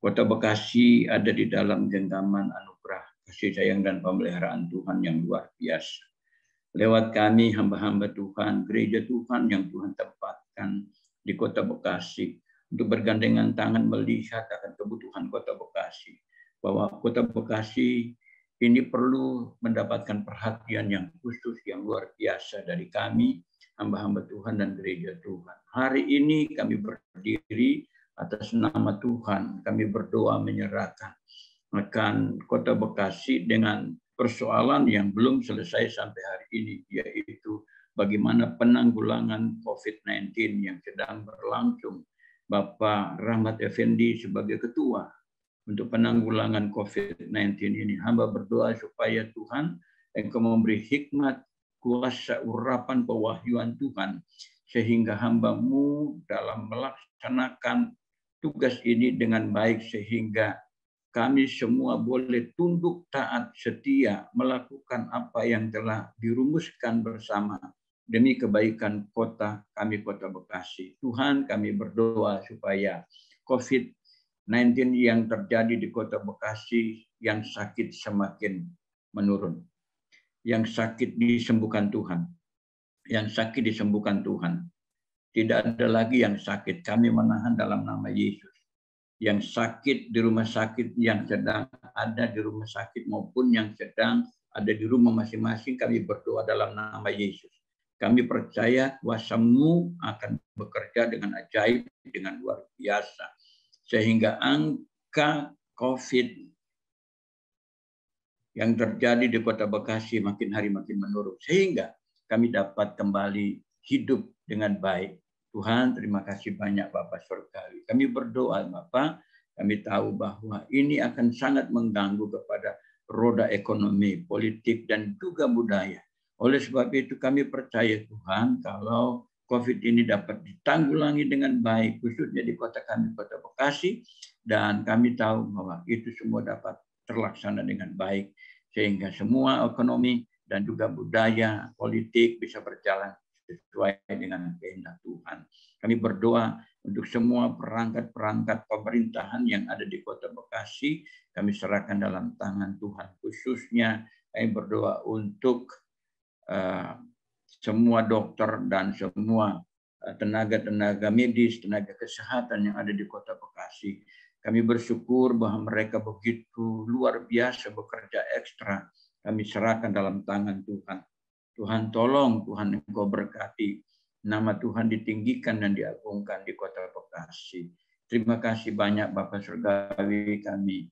Kota Bekasi ada di dalam genggaman anugerah kasih sayang dan pemeliharaan Tuhan yang luar biasa. Lewat kami hamba-hamba Tuhan, gereja Tuhan yang Tuhan tempatkan di Kota Bekasi, untuk bergandengan tangan melihat akan kebutuhan Kota Bekasi. Bahwa Kota Bekasi ini perlu mendapatkan perhatian yang khusus, yang luar biasa dari kami, hamba-hamba Tuhan dan gereja Tuhan. Hari ini kami berdiri atas nama Tuhan, kami berdoa menyerahkan akan Kota Bekasi dengan persoalan yang belum selesai sampai hari ini, yaitu bagaimana penanggulangan COVID-19 yang sedang berlangsung. Bapak Rahmat Effendi sebagai ketua untuk penanggulangan COVID-19 ini, hamba berdoa supaya Tuhan Engkau memberi hikmat, kuasa, urapan, pewahyuan Tuhan, sehingga hamba-Mu dalam melaksanakan tugas ini dengan baik, sehingga kami semua boleh tunduk, taat, setia, melakukan apa yang telah dirumuskan bersama demi kebaikan kota kami, Kota Bekasi. Tuhan, kami berdoa supaya COVID-19 yang terjadi di Kota Bekasi, yang sakit semakin menurun. Yang sakit disembuhkan Tuhan. Yang sakit disembuhkan Tuhan. Tidak ada lagi yang sakit. Kami menahan dalam nama Yesus. Yang sakit di rumah sakit, yang sedang ada di rumah sakit maupun yang sedang ada di rumah masing-masing, kami berdoa dalam nama Yesus. Kami percaya kuasa-Mu akan bekerja dengan ajaib, dengan luar biasa. Sehingga angka COVID yang terjadi di Kota Bekasi makin hari makin menurun. Sehingga kami dapat kembali hidup dengan baik. Tuhan, terima kasih banyak Bapak Surgawi. Kami berdoa Bapak, kami tahu bahwa ini akan sangat mengganggu kepada roda ekonomi, politik, dan juga budaya. Oleh sebab itu kami percaya Tuhan, kalau COVID ini dapat ditanggulangi dengan baik, khususnya di kota kami, Kota Bekasi, dan kami tahu bahwa itu semua dapat terlaksana dengan baik, sehingga semua ekonomi dan juga budaya, politik bisa berjalan sesuai dengan kehendak Tuhan. Kami berdoa untuk semua perangkat-perangkat pemerintahan yang ada di Kota Bekasi, kami serahkan dalam tangan Tuhan. Khususnya kami berdoa untuk semua dokter dan semua tenaga-tenaga medis, tenaga kesehatan yang ada di Kota Bekasi. Kami bersyukur bahwa mereka begitu luar biasa bekerja ekstra. Kami serahkan dalam tangan Tuhan. Tuhan tolong, Tuhan Engkau berkati. Nama Tuhan ditinggikan dan diagungkan di Kota Bekasi. Terima kasih banyak Bapak Surgawi, kami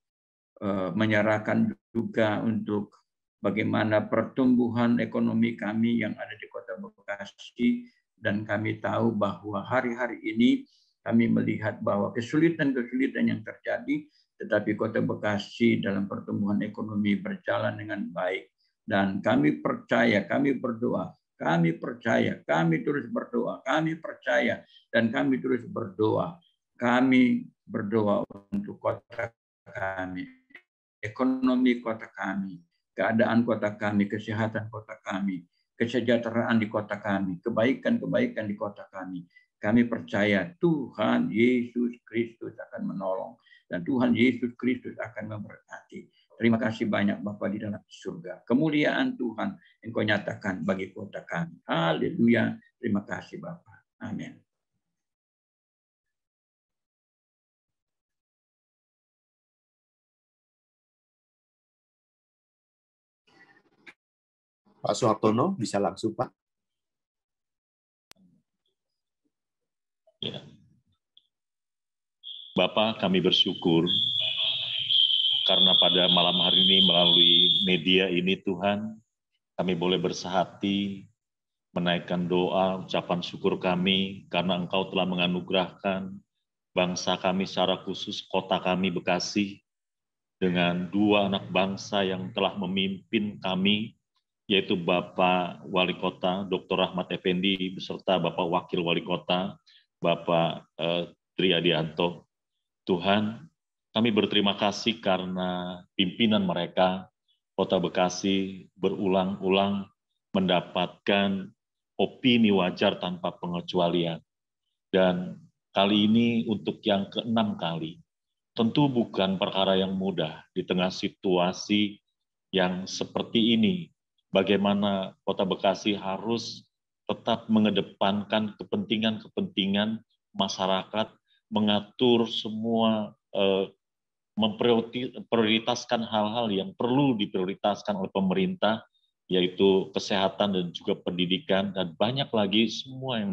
menyerahkan juga untuk bagaimana pertumbuhan ekonomi kami yang ada di Kota Bekasi, dan kami tahu bahwa hari-hari ini kami melihat bahwa kesulitan-kesulitan yang terjadi, tetapi Kota Bekasi dalam pertumbuhan ekonomi berjalan dengan baik. Dan kami percaya, kami berdoa, kami percaya, kami terus berdoa, kami percaya, dan kami terus berdoa. Kami berdoa untuk kota kami, ekonomi kota kami, keadaan kota kami, kesehatan kota kami, kesejahteraan di kota kami, kebaikan-kebaikan di kota kami. Kami percaya Tuhan Yesus Kristus akan menolong, dan Tuhan Yesus Kristus akan memberkati. Terima kasih banyak Bapa di dalam surga. Kemuliaan Tuhan Engkau nyatakan bagi kota kami. Haleluya. Terima kasih Bapa. Amin. Pak Suhartono, bisa langsung Pak. Ya. Bapak, kami bersyukur karena pada malam hari ini melalui media ini Tuhan, kami boleh bersehati, menaikkan doa, ucapan syukur kami, karena Engkau telah menganugerahkan bangsa kami secara khusus, kota kami Bekasi, dengan 2 anak bangsa yang telah memimpin kami, yaitu Bapak Wali Kota, Dr. Rahmat Effendi, beserta Bapak Wakil Wali Kota, Bapak Tri Adianto. Tuhan, kami berterima kasih karena pimpinan mereka, Kota Bekasi, berulang-ulang mendapatkan opini wajar tanpa pengecualian. Dan kali ini untuk yang ke-6 kali, tentu bukan perkara yang mudah di tengah situasi yang seperti ini. Bagaimana Kota Bekasi harus tetap mengedepankan kepentingan-kepentingan masyarakat, mengatur semua, memprioritaskan hal-hal yang perlu diprioritaskan oleh pemerintah, yaitu kesehatan dan juga pendidikan, dan banyak lagi semua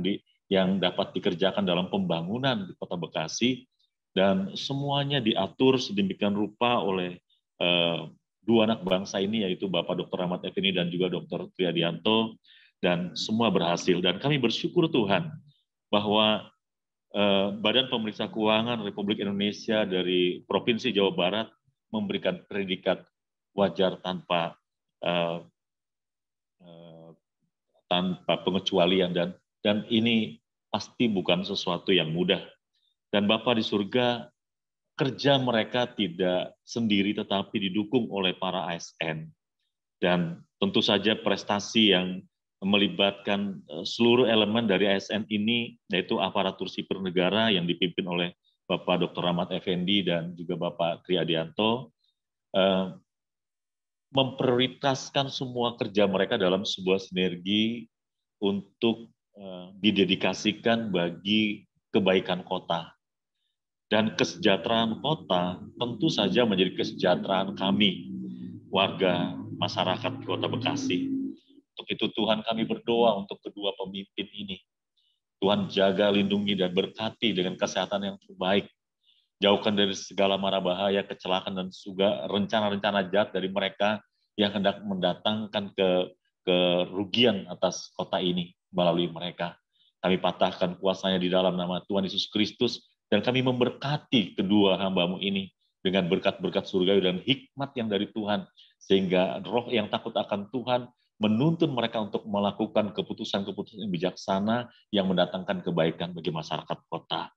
yang dapat dikerjakan dalam pembangunan di Kota Bekasi, dan semuanya diatur sedemikian rupa oleh 2 anak bangsa ini, yaitu Bapak Dr. Rahmat Effendi dan juga Dr. Tri Adianto, dan semua berhasil. Dan kami bersyukur Tuhan bahwa Badan Pemeriksa Keuangan Republik Indonesia dari Provinsi Jawa Barat memberikan predikat wajar tanpa pengecualian, dan ini pasti bukan sesuatu yang mudah. Dan Bapa di surga, kerja mereka tidak sendiri tetapi didukung oleh para ASN. Dan tentu saja prestasi yang melibatkan seluruh elemen dari ASN ini, yaitu aparatur sipil negara yang dipimpin oleh Bapak Dr. Rahmat Effendi dan juga Bapak Tri Adianto, memprioritaskan semua kerja mereka dalam sebuah sinergi untuk didedikasikan bagi kebaikan kota. Dan kesejahteraan kota tentu saja menjadi kesejahteraan kami, warga masyarakat Kota Bekasi. Untuk itu Tuhan kami berdoa untuk kedua pemimpin ini. Tuhan jaga, lindungi, dan berkati dengan kesehatan yang terbaik. Jauhkan dari segala mara bahaya, kecelakaan, dan juga rencana-rencana jahat dari mereka yang hendak mendatangkan kerugian atas kota ini melalui mereka. Kami patahkan kuasanya di dalam nama Tuhan Yesus Kristus, dan kami memberkati kedua hamba-Mu ini dengan berkat-berkat surgawi dan hikmat yang dari Tuhan, sehingga roh yang takut akan Tuhan menuntun mereka untuk melakukan keputusan-keputusan yang bijaksana yang mendatangkan kebaikan bagi masyarakat kota.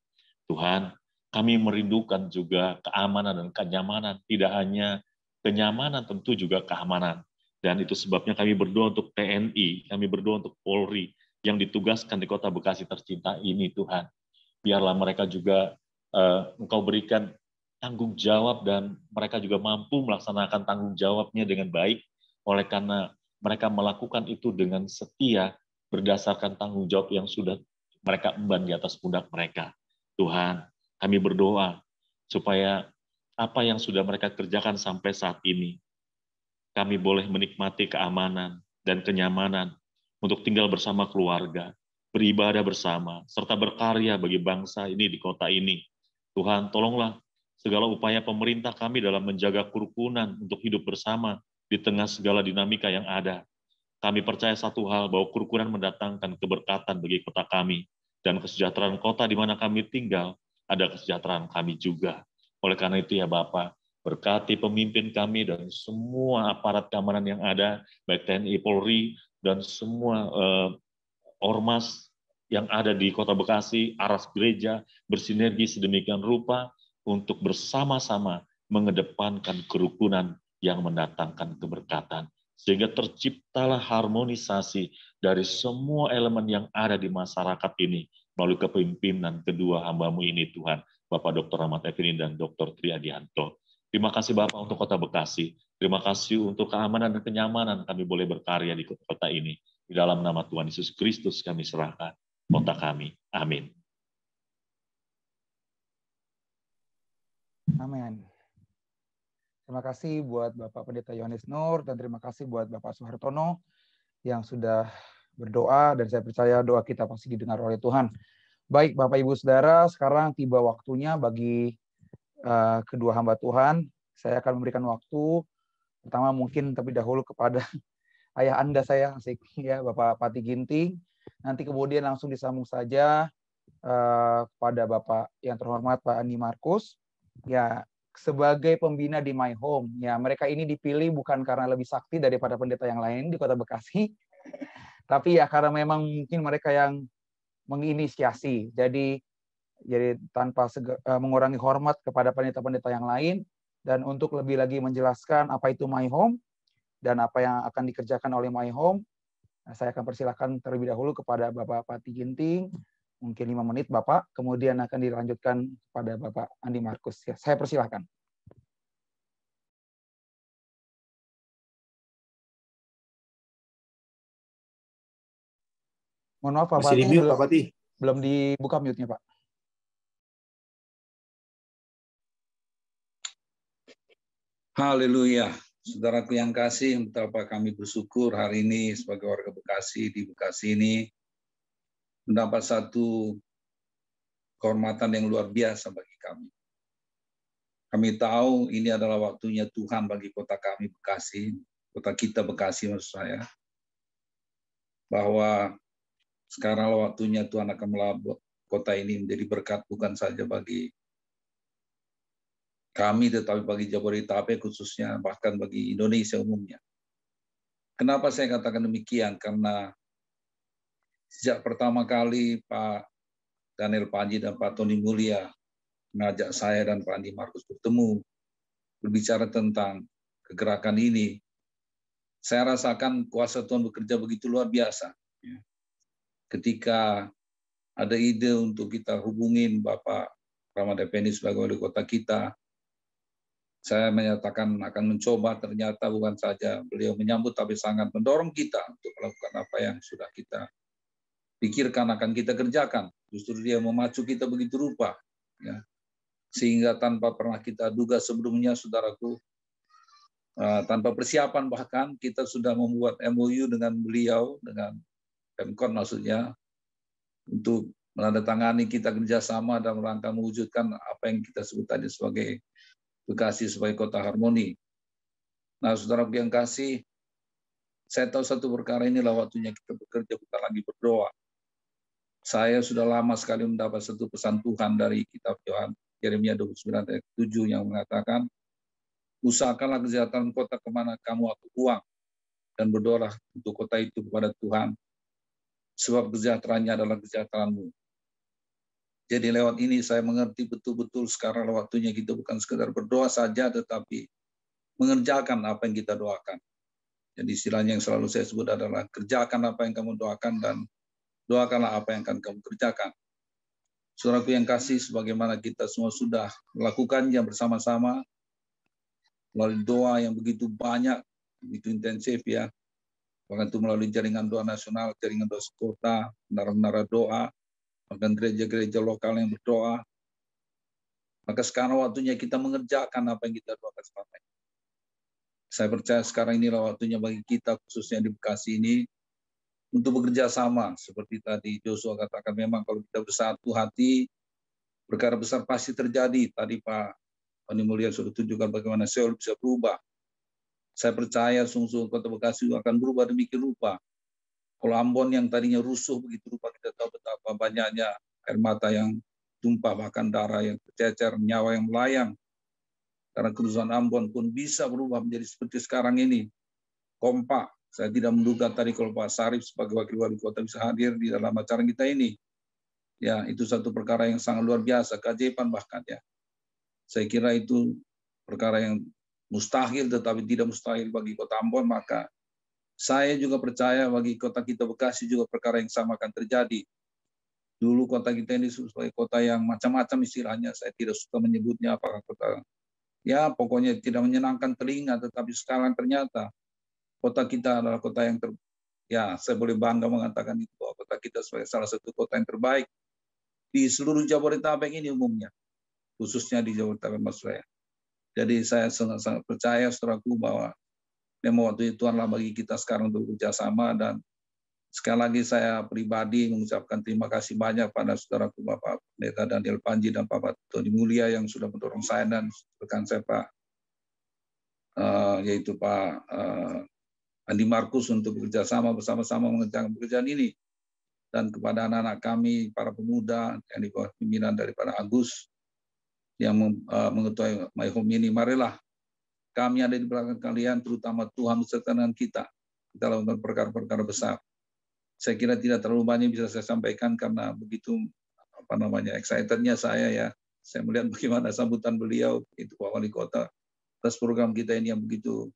Tuhan, kami merindukan juga keamanan dan kenyamanan, tidak hanya kenyamanan, tentu juga keamanan. Dan itu sebabnya kami berdoa untuk TNI, kami berdoa untuk Polri yang ditugaskan di Kota Bekasi tercinta ini, Tuhan. Biarlah mereka juga Engkau berikan tanggung jawab dan mereka juga mampu melaksanakan tanggung jawabnya dengan baik, oleh karena mereka melakukan itu dengan setia berdasarkan tanggung jawab yang sudah mereka emban di atas pundak mereka. Tuhan, kami berdoa supaya apa yang sudah mereka kerjakan sampai saat ini, kami boleh menikmati keamanan dan kenyamanan untuk tinggal bersama keluarga, beribadah bersama, serta berkarya bagi bangsa ini di kota ini. Tuhan, tolonglah segala upaya pemerintah kami dalam menjaga kerukunan untuk hidup bersama di tengah segala dinamika yang ada. Kami percaya satu hal, bahwa kerukunan mendatangkan keberkatan bagi kota kami, dan kesejahteraan kota di mana kami tinggal, ada kesejahteraan kami juga. Oleh karena itu ya Bapak, berkati pemimpin kami dan semua aparat keamanan yang ada, baik TNI, Polri, dan semua ormas yang ada di Kota Bekasi, aras gereja, bersinergi sedemikian rupa untuk bersama-sama mengedepankan kerukunan yang mendatangkan keberkatan. Sehingga terciptalah harmonisasi dari semua elemen yang ada di masyarakat ini melalui kepemimpinan kedua hamba-Mu ini, Tuhan, Bapak Dr. Rahmat Effendi dan Dr. Tri Adianto. Terima kasih Bapak untuk Kota Bekasi. Terima kasih untuk keamanan dan kenyamanan kami boleh berkarya di kota ini. Di dalam nama Tuhan Yesus Kristus kami serahkan kota kami. Amin. Amin. Terima kasih buat Bapak Pendeta Yohanes Nur, dan terima kasih buat Bapak Suhartono yang sudah berdoa, dan saya percaya doa kita pasti didengar oleh Tuhan. Baik Bapak Ibu Saudara, sekarang tiba waktunya bagi kedua hamba Tuhan. Saya akan memberikan waktu pertama mungkin tapi dahulu kepada ayah Anda saya, asik ya, Bapak Pati Ginting. Nanti kemudian langsung disambung saja kepada Bapak yang terhormat Pak Andi Markus. Ya, sebagai pembina di My Home, ya mereka ini dipilih bukan karena lebih sakti daripada pendeta yang lain di Kota Bekasi, tapi ya karena memang mungkin mereka yang menginisiasi. Jadi tanpa mengurangi hormat kepada pendeta-pendeta yang lain, dan untuk lebih lagi menjelaskan apa itu My Home dan apa yang akan dikerjakan oleh My Home, saya akan persilakan terlebih dahulu kepada Bapak Pati Ginting, mungkin 5 menit Bapak, kemudian akan dilanjutkan kepada Bapak Andi Markus. Ya, saya persilakan. Mohon maaf Pak Pati, belum dibuka mute-nya Pak. Haleluya. Saudaraku yang kasih, betapa kami bersyukur hari ini sebagai warga Bekasi, di Bekasi ini mendapat satu kehormatan yang luar biasa bagi kami. Kami tahu ini adalah waktunya Tuhan bagi kota kami Bekasi, kota kita Bekasi maksud saya, bahwa sekarang waktunya Tuhan akan melabur kota ini menjadi berkat bukan saja bagi kami, tetapi bagi Jabodetabek khususnya, bahkan bagi Indonesia umumnya. Kenapa saya katakan demikian? Karena sejak pertama kali Pak Daniel Panji dan Pak Tony Mulia mengajak saya dan Pak Andi Markus bertemu, berbicara tentang kegerakan ini, saya rasakan kuasa Tuhan bekerja begitu luar biasa. Ya. Ketika ada ide untuk kita hubungin Bapak Rahmat Effendi sebagai wali kota kita, saya menyatakan akan mencoba, ternyata bukan saja beliau menyambut, tapi sangat mendorong kita untuk melakukan apa yang sudah kita pikirkan akan kita kerjakan. Justru dia memacu kita begitu rupa, ya. Sehingga tanpa pernah kita duga sebelumnya, saudaraku, tanpa persiapan bahkan, kita sudah membuat MOU dengan beliau, dengan Pemkot maksudnya, untuk menandatangani kita kerjasama dalam rangka mewujudkan apa yang kita sebut tadi sebagai Bekasi sebagai kota harmoni. Nah, saudara yang kasih, saya tahu satu perkara, inilah waktunya kita bekerja, bukan lagi berdoa. Saya sudah lama sekali mendapat satu pesan Tuhan dari kitab Yeremia 29 ayat 7 yang mengatakan, usahakanlah kesejahteraan kota kemana kamu atau uang, dan berdoalah untuk kota itu kepada Tuhan, sebab kesejahteraannya adalah kesejahteraanmu. Jadi lewat ini saya mengerti betul-betul sekarang waktunya kita bukan sekedar berdoa saja, tetapi mengerjakan apa yang kita doakan. Jadi istilahnya yang selalu saya sebut adalah kerjakan apa yang kamu doakan dan doakanlah apa yang akan kamu kerjakan. Saudaraku yang kasih, sebagaimana kita semua sudah melakukannya bersama-sama, melalui doa yang begitu banyak, begitu intensif ya, bahkan itu melalui jaringan doa nasional, jaringan doa sekota, menara-menara doa, bahkan gereja-gereja lokal yang berdoa. Maka sekarang waktunya kita mengerjakan apa yang kita doakan selama ini. Saya percaya sekarang inilah waktunya bagi kita, khususnya di Bekasi ini, untuk bekerja sama. Seperti tadi Joshua katakan, memang kalau kita bersatu hati, perkara besar pasti terjadi. Tadi Pak Pani Mulia sudah tunjukkan bagaimana Seoul bisa berubah. Saya percaya sungguh kota Bekasi akan berubah demikian rupa. Kalau Ambon yang tadinya rusuh begitu rupa, kita tahu betapa banyaknya air mata yang tumpah, bahkan darah yang tercecer, nyawa yang melayang. Karena kerusuhan Ambon pun bisa berubah menjadi seperti sekarang ini. Kompak. Saya tidak menduga tadi kalau Pak Sarif sebagai wakil wali kota bisa hadir di dalam acara kita ini. Ya, itu satu perkara yang sangat luar biasa, keajaiban bahkan ya. Saya kira itu perkara yang mustahil, tetapi tidak mustahil bagi kota Ambon, maka saya juga percaya bagi kota kita Bekasi juga perkara yang sama akan terjadi. Dulu kota kita ini sebagai kota yang macam-macam istilahnya, saya tidak suka menyebutnya apakah kota, ya pokoknya tidak menyenangkan telinga, tetapi sekarang ternyata kota kita adalah kota yang ya saya boleh bangga mengatakan itu, bahwa kota kita sebagai salah satu kota yang terbaik di seluruh Jabodetabek ini umumnya, khususnya di Jabodetabek maksud saya. Jadi saya sangat percaya saudaraku bahwa memang waktu itu Tuhanlah bagi kita sekarang untuk bekerjasama, dan sekali lagi saya pribadi mengucapkan terima kasih banyak pada saudaraku Bapak Pendeta Daniel Panji dan Bapak Tony Mulia yang sudah mendorong saya dan rekan saya Pak yaitu Pak Andi Markus untuk bekerjasama bersama-sama mengerjakan pekerjaan ini, dan kepada anak-anak kami para pemuda yang di bawah pimpinan daripada Agus yang mengetuai My Home ini, marilah kami ada di belakang kalian, terutama Tuhan beserta dengan kita. Kita lakukan perkara-perkara besar. Saya kira tidak terlalu banyak bisa saya sampaikan karena begitu excitednya saya ya. Saya melihat bagaimana sambutan beliau itu Pak Wali Kota atas program kita ini yang begitu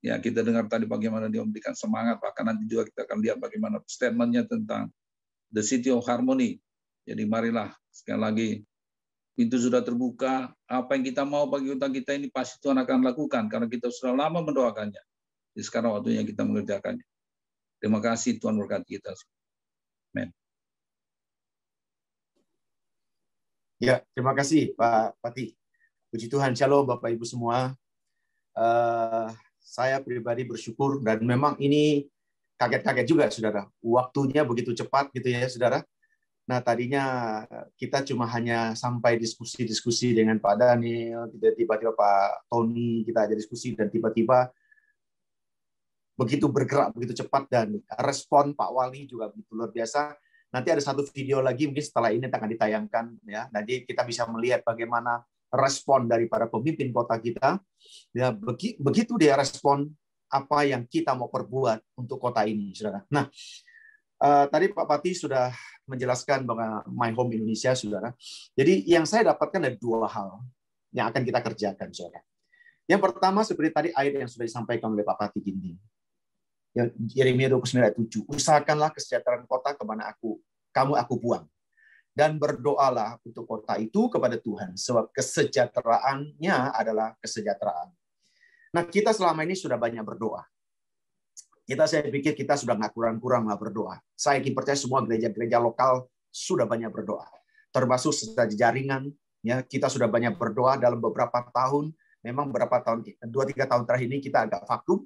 ya, kita dengar tadi bagaimana dia memberikan semangat. Bahkan nanti juga kita akan lihat bagaimana statementnya tentang the city of harmony. Jadi marilah sekali lagi, pintu sudah terbuka. Apa yang kita mau bagi kota kita ini pasti Tuhan akan lakukan karena kita sudah lama mendoakannya. Jadi sekarang waktunya kita mengerjakannya. Terima kasih, Tuhan berkati kita. Amen. Ya, terima kasih Pak Pati. Puji Tuhan, Shalom Bapak Ibu semua. Saya pribadi bersyukur, dan memang ini kaget-kaget juga, saudara. Waktunya begitu cepat gitu ya, saudara. Nah, tadinya kita cuma hanya sampai diskusi-diskusi dengan Pak Daniel, tiba-tiba Pak Tony, kita aja diskusi, dan tiba-tiba begitu bergerak, begitu cepat, dan respon Pak Wali juga begitu luar biasa. Nanti ada satu video lagi, mungkin setelah ini akan ditayangkan, ya. Nanti kita bisa melihat bagaimana respon dari para pemimpin kota kita. Ya, begitu dia respon apa yang kita mau perbuat untuk kota ini, saudara. Nah, tadi Pak Pati sudah menjelaskan bahwa My Home Indonesia, saudara. Jadi yang saya dapatkan ada dua hal yang akan kita kerjakan, saudara. Yang pertama seperti tadi ayat yang sudah disampaikan oleh Pak Pati Ginting. Yeremia 29 ayat 7. Usahakanlah kesejahteraan kota kemana kamu buang. Dan berdoalah untuk kota itu kepada Tuhan, sebab kesejahteraannya adalah kesejahteraan. Nah, kita selama ini sudah banyak berdoa. Saya pikir kita sudah nggak kurang-kurang lah berdoa. Saya percaya semua gereja-gereja lokal sudah banyak berdoa. Termasuk secara jaringan, ya kita sudah banyak berdoa dalam beberapa tahun. Memang beberapa tahun, 2-3 tahun terakhir ini kita agak vakum.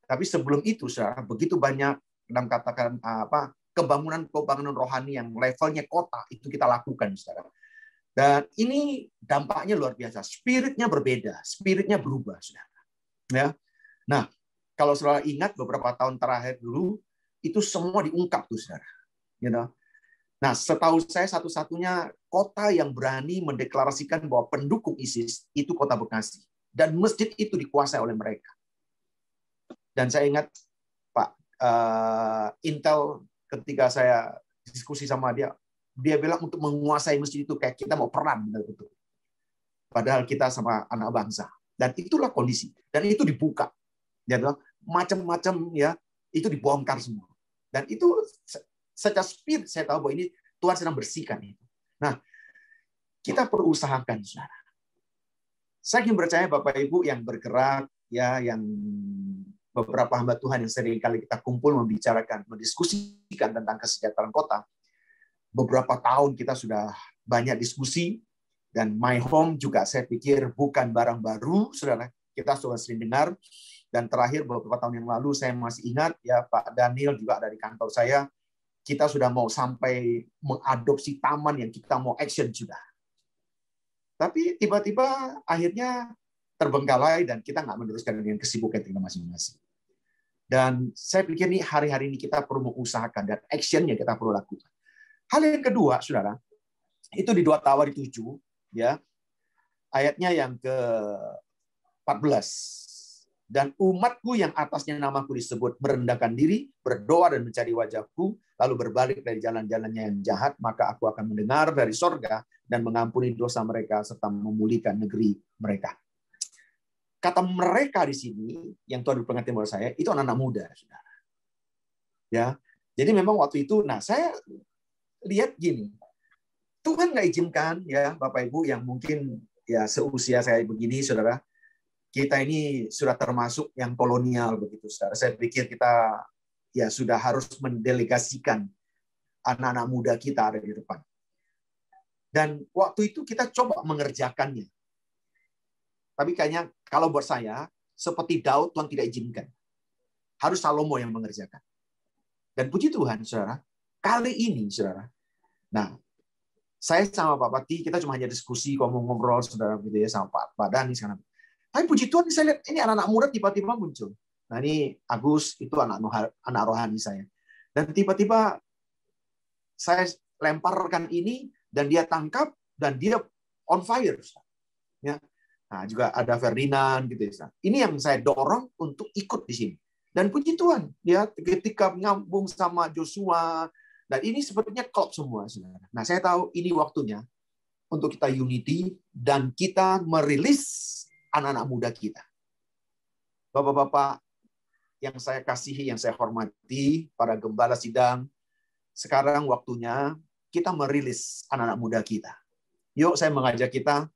Tapi sebelum itu, saudara, begitu banyak katakan kebangunan rohani yang levelnya kota itu kita lakukan, saudara. Dan ini dampaknya luar biasa. Spiritnya berbeda, spiritnya berubah, saudara. Ya. Nah, kalau saudara ingat beberapa tahun terakhir dulu, itu semua diungkap tuh, saudara. You know? Nah, setahu saya satu-satunya kota yang berani mendeklarasikan bahwa pendukung ISIS itu kota Bekasi. Dan masjid itu dikuasai oleh mereka. Dan saya ingat Pak Intel ketika saya diskusi sama dia bilang untuk menguasai masjid itu kayak kita mau perang, betul-betul. Padahal kita sama anak bangsa. Dan itulah kondisi. Dan itu dibuka. Ya, macam-macam ya, itu dibongkar semua. Dan itu secara spirit saya tahu bahwa ini Tuhan sedang bersihkan itu. Nah, kita perlu usahakan, saudara. Saya ingin percaya Bapak Ibu yang bergerak, ya, yang beberapa hamba Tuhan yang sering kali kita kumpul membicarakan, mendiskusikan tentang kesejahteraan kota. Beberapa tahun kita sudah banyak diskusi, dan My Home juga saya pikir bukan barang baru, saudara. Kita sudah sering dengar. Dan terakhir beberapa tahun yang lalu saya masih ingat, ya Pak Daniel juga dari kantor saya, kita sudah mau sampai mengadopsi taman yang kita mau action sudah. Tapi tiba-tiba akhirnya terbengkalai dan kita nggak meneruskan dengan kesibukan kita masing-masing. Dan saya pikir nih hari-hari ini kita perlu mengusahakan dan action-nya kita perlu lakukan. Hal yang kedua, saudara, itu di 2 Tawari 7, ya, ayatnya yang ke-14. Dan umatku yang atasnya namaku disebut merendahkan diri, berdoa dan mencari wajahku, lalu berbalik dari jalan-jalannya yang jahat, maka aku akan mendengar dari sorga dan mengampuni dosa mereka serta memulihkan negeri mereka. Kata mereka di sini, yang Tuhan berpengertian buat saya, itu anak-anak muda, saudara. Ya, jadi memang waktu itu, nah saya lihat gini, Tuhan nggak izinkan, ya Bapak Ibu yang mungkin ya seusia saya begini, saudara, kita ini sudah termasuk yang kolonial begitu, saudara. Saya pikir kita ya sudah harus mendelegasikan anak-anak muda kita ada di depan. Dan waktu itu kita coba mengerjakannya. Tapi kayaknya kalau buat saya, seperti Daud, Tuhan tidak izinkan. Harus Salomo yang mengerjakan. Dan puji Tuhan, saudara, kali ini, saudara, nah, saya sama Pak Pati, kita cuma hanya diskusi, ngobrol, saudara, gitu ya, sama Pak Dani sekarang. Tapi puji Tuhan, saya lihat ini anak-anak muda tiba-tiba muncul. Nah, ini Agus, itu anak rohani saya. Dan tiba-tiba saya lemparkan ini, dan dia tangkap, dan dia on fire. Ya. Nah, juga ada Ferdinand gitu ya. Ini yang saya dorong untuk ikut di sini. Dan puji Tuhan, ya ketika nyambung sama Joshua, dan ini sepertinya klop semua, saudara. Nah, saya tahu ini waktunya untuk kita unity dan kita merilis anak-anak muda kita. Bapak-bapak yang saya kasihi, yang saya hormati, para gembala sidang, sekarang waktunya kita merilis anak-anak muda kita. Yuk, saya mengajak kita,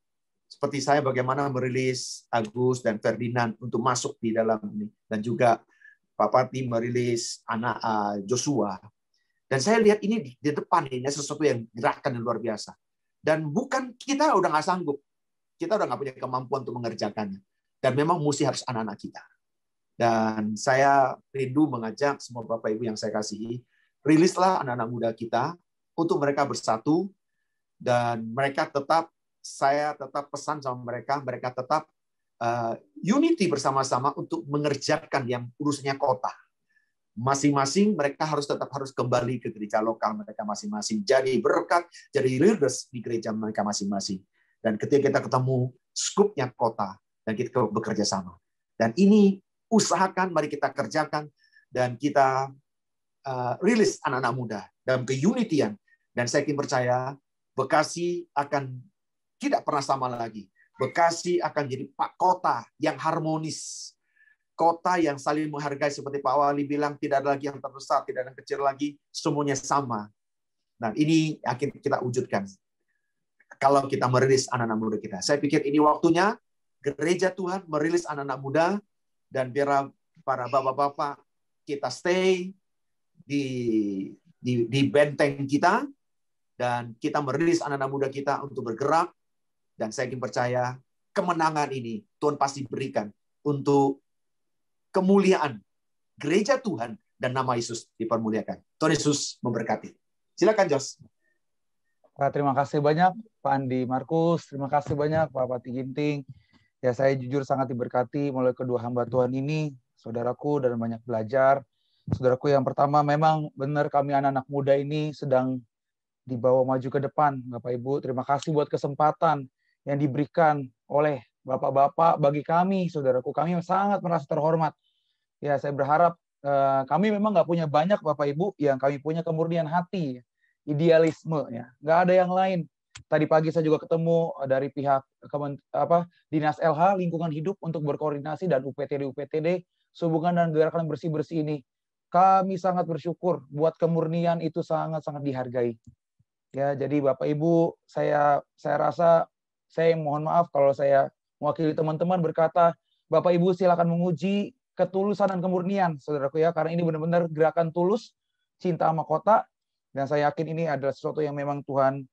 seperti saya bagaimana merilis Agus dan Ferdinand untuk masuk di dalam ini. Dan juga Pak Pati merilis anak Joshua. Dan saya lihat ini di depan ini sesuatu yang gerakan yang luar biasa. Dan bukan kita udah nggak sanggup. Kita udah nggak punya kemampuan untuk mengerjakannya. Dan memang mesti harus anak-anak kita. Dan saya rindu mengajak semua Bapak Ibu yang saya kasihi, rilislah anak-anak muda kita untuk mereka bersatu. Dan mereka tetap, saya tetap pesan sama mereka tetap unity bersama-sama untuk mengerjakan yang urusannya kota. Masing-masing mereka tetap harus kembali ke gereja lokal mereka masing-masing. Jadi berkat, jadi leaders di gereja mereka masing-masing. Dan ketika kita ketemu skupnya kota, dan kita bekerja sama. Dan ini usahakan, mari kita kerjakan, dan kita rilis anak-anak muda dalam keunityan. Dan saya yakin percaya, Bekasi akan tidak pernah sama lagi. Bekasi akan jadi kota yang harmonis. kota yang saling menghargai seperti Pak Wali bilang, tidak ada lagi yang terbesar, tidak ada yang kecil lagi, semuanya sama. Nah, ini akan kita wujudkan kalau kita merilis anak-anak muda kita. Saya pikir ini waktunya gereja Tuhan merilis anak-anak muda, dan biar para bapak-bapak kita stay di benteng kita, dan kita merilis anak-anak muda kita untuk bergerak. Dan saya ingin percaya kemenangan ini Tuhan pasti berikan untuk kemuliaan gereja Tuhan, dan nama Yesus dipermuliakan. Tuhan Yesus memberkati. Silakan Jos. Terima kasih banyak Pak Andi Markus, terima kasih banyak Pak Pati Ginting. Ya, saya jujur sangat diberkati melalui kedua hamba Tuhan ini, saudaraku, dan banyak belajar. Saudaraku, yang pertama, memang benar kami anak-anak muda ini sedang dibawa maju ke depan. Bapak Ibu, terima kasih buat kesempatan yang diberikan oleh Bapak-bapak bagi kami, saudaraku. Kami sangat merasa terhormat. Ya, saya berharap kami memang nggak punya banyak Bapak Ibu, yang kami punya kemurnian hati, idealisme, ya. Nggak ada yang lain. Tadi pagi saya juga ketemu dari pihak Dinas LH Lingkungan Hidup untuk berkoordinasi, dan UPTD sehubungan dan gerakan bersih-bersih ini. Kami sangat bersyukur buat kemurnian itu sangat-sangat dihargai. Ya, jadi Bapak Ibu, saya rasa saya mohon maaf kalau saya mewakili teman-teman berkata, Bapak Ibu silakan menguji ketulusan dan kemurnian, saudaraku, ya, karena ini benar-benar gerakan tulus, cinta sama kota, dan saya yakin ini adalah sesuatu yang memang Tuhan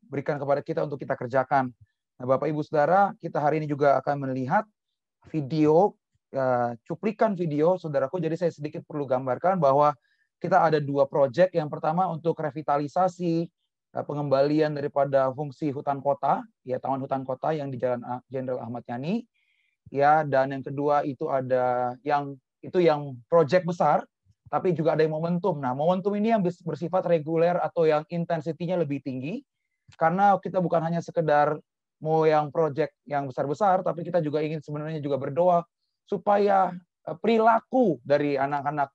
berikan kepada kita untuk kita kerjakan. Nah, Bapak Ibu Saudara, kita hari ini juga akan melihat video, cuplikan video, saudaraku. Jadi saya sedikit perlu gambarkan bahwa kita ada 2 proyek. Yang pertama untuk revitalisasi pengembalian daripada fungsi hutan kota, ya, Taman Hutan Kota yang di Jalan Jenderal Ahmad Yani, ya, dan yang kedua itu ada yang proyek besar, tapi juga ada yang momentum. Nah, momentum ini yang bersifat reguler atau yang intensitinya lebih tinggi, karena kita bukan hanya sekedar mau yang proyek yang besar-besar, tapi kita juga ingin sebenarnya juga berdoa supaya perilaku dari anak-anak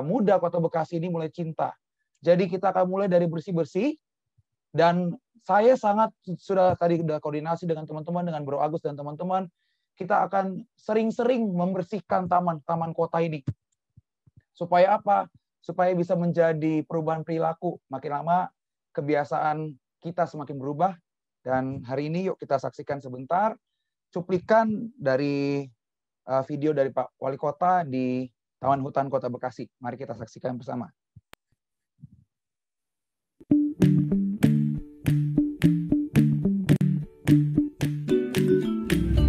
muda Kota Bekasi ini mulai cinta. Jadi kita akan mulai dari bersih-bersih, dan saya sudah koordinasi dengan teman-teman, dengan Bro Agus dan teman-teman, kita akan sering-sering membersihkan taman kota ini. Supaya apa? Supaya bisa menjadi perubahan perilaku. Makin lama kebiasaan kita semakin berubah. Dan hari ini yuk kita saksikan sebentar cuplikan dari video dari Pak Wali Kota di Taman Hutan Kota Bekasi. Mari kita saksikan bersama.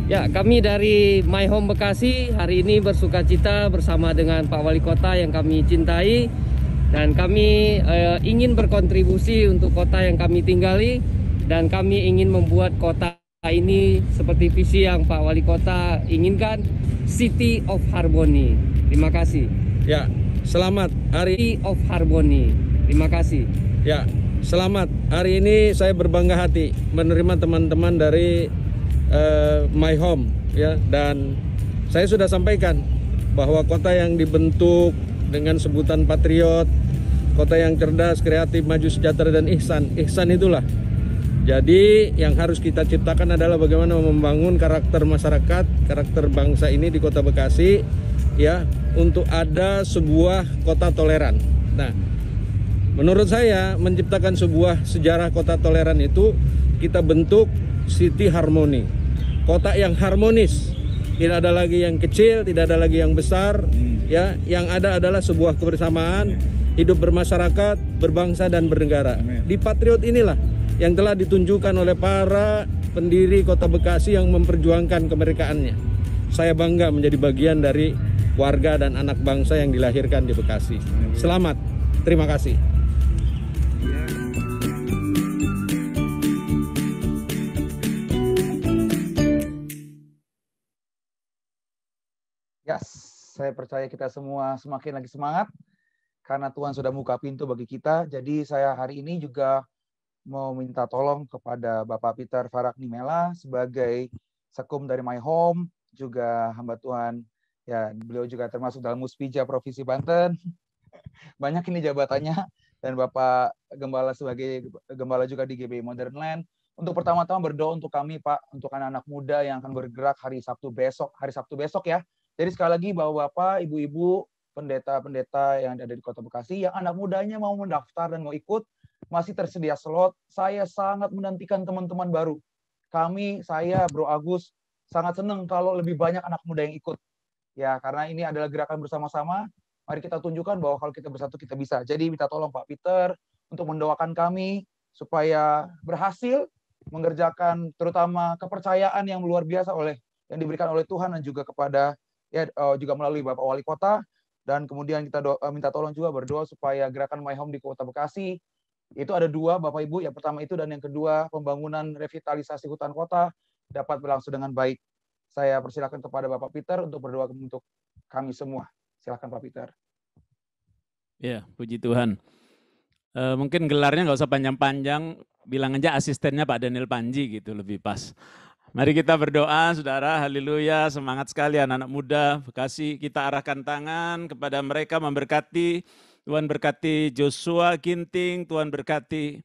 Ya, kami dari My Home Bekasi hari ini bersukacita bersama dengan Pak Wali Kota yang kami cintai, dan kami ingin berkontribusi untuk kota yang kami tinggali, dan kami ingin membuat kota ini seperti visi yang Pak Wali Kota inginkan, City of Harmony. Terima kasih. Ya, selamat hari City of Harmony. Terima kasih. Ya, selamat. Hari ini saya berbangga hati menerima teman-teman dari My Home, ya, dan saya sudah sampaikan bahwa kota yang dibentuk dengan sebutan patriot, kota yang cerdas, kreatif, maju, sejahtera, dan ihsan. Ihsan itulah. Jadi yang harus kita ciptakan adalah bagaimana membangun karakter masyarakat, karakter bangsa ini di Kota Bekasi, ya, untuk ada sebuah kota toleran. Nah, menurut saya menciptakan sebuah sejarah kota toleran itu kita bentuk City Harmony, kota yang harmonis, tidak ada lagi yang kecil, tidak ada lagi yang besar, ya, yang ada adalah sebuah kebersamaan, hidup bermasyarakat, berbangsa dan bernegara. Di Patriot inilah yang telah ditunjukkan oleh para pendiri Kota Bekasi yang memperjuangkan kemerdekaannya. Saya bangga menjadi bagian dari warga dan anak bangsa yang dilahirkan di Bekasi. Selamat, terima kasih. Yes, saya percaya kita semua semakin lagi semangat karena Tuhan sudah buka pintu bagi kita. Jadi saya hari ini juga mau minta tolong kepada Bapak Peter Farak Nimela sebagai sekum dari My Home, juga hamba Tuhan, ya, beliau juga termasuk dalam Muspija Provinsi Banten. Banyak ini jabatannya, dan Bapak Gembala sebagai Gembala juga di GBI Modern Land. Untuk pertama-tama berdoa untuk kami, Pak, untuk anak-anak muda yang akan bergerak hari Sabtu besok ya, Jadi sekali lagi Bapak-bapak, Ibu-ibu, pendeta-pendeta yang ada di Kota Bekasi, yang anak mudanya mau mendaftar dan mau ikut, masih tersedia slot. Saya sangat menantikan teman-teman baru. Saya, Bro Agus, sangat senang kalau lebih banyak anak muda yang ikut. Ya, karena ini adalah gerakan bersama-sama. Mari kita tunjukkan bahwa kalau kita bersatu kita bisa. Jadi minta tolong Pak Peter untuk mendoakan kami supaya berhasil mengerjakan terutama kepercayaan yang luar biasa yang diberikan oleh Tuhan dan juga kepada juga melalui Bapak Wali Kota. Dan kemudian kita minta tolong juga berdoa supaya gerakan My Home di Kota Bekasi itu ada 2 Bapak Ibu, yang pertama itu dan yang kedua pembangunan revitalisasi hutan kota dapat berlangsung dengan baik. Saya persilakan kepada Bapak Peter untuk berdoa untuk kami semua. Silakan Pak Peter. Ya, puji Tuhan. Mungkin gelarnya nggak usah panjang-panjang, bilang aja asistennya Pak Daniel Panji gitu, lebih pas. Mari kita berdoa, saudara, haleluya, semangat sekali anak-anak muda Bekasi, kita arahkan tangan kepada mereka memberkati. Tuhan berkati Joshua Ginting, Tuhan berkati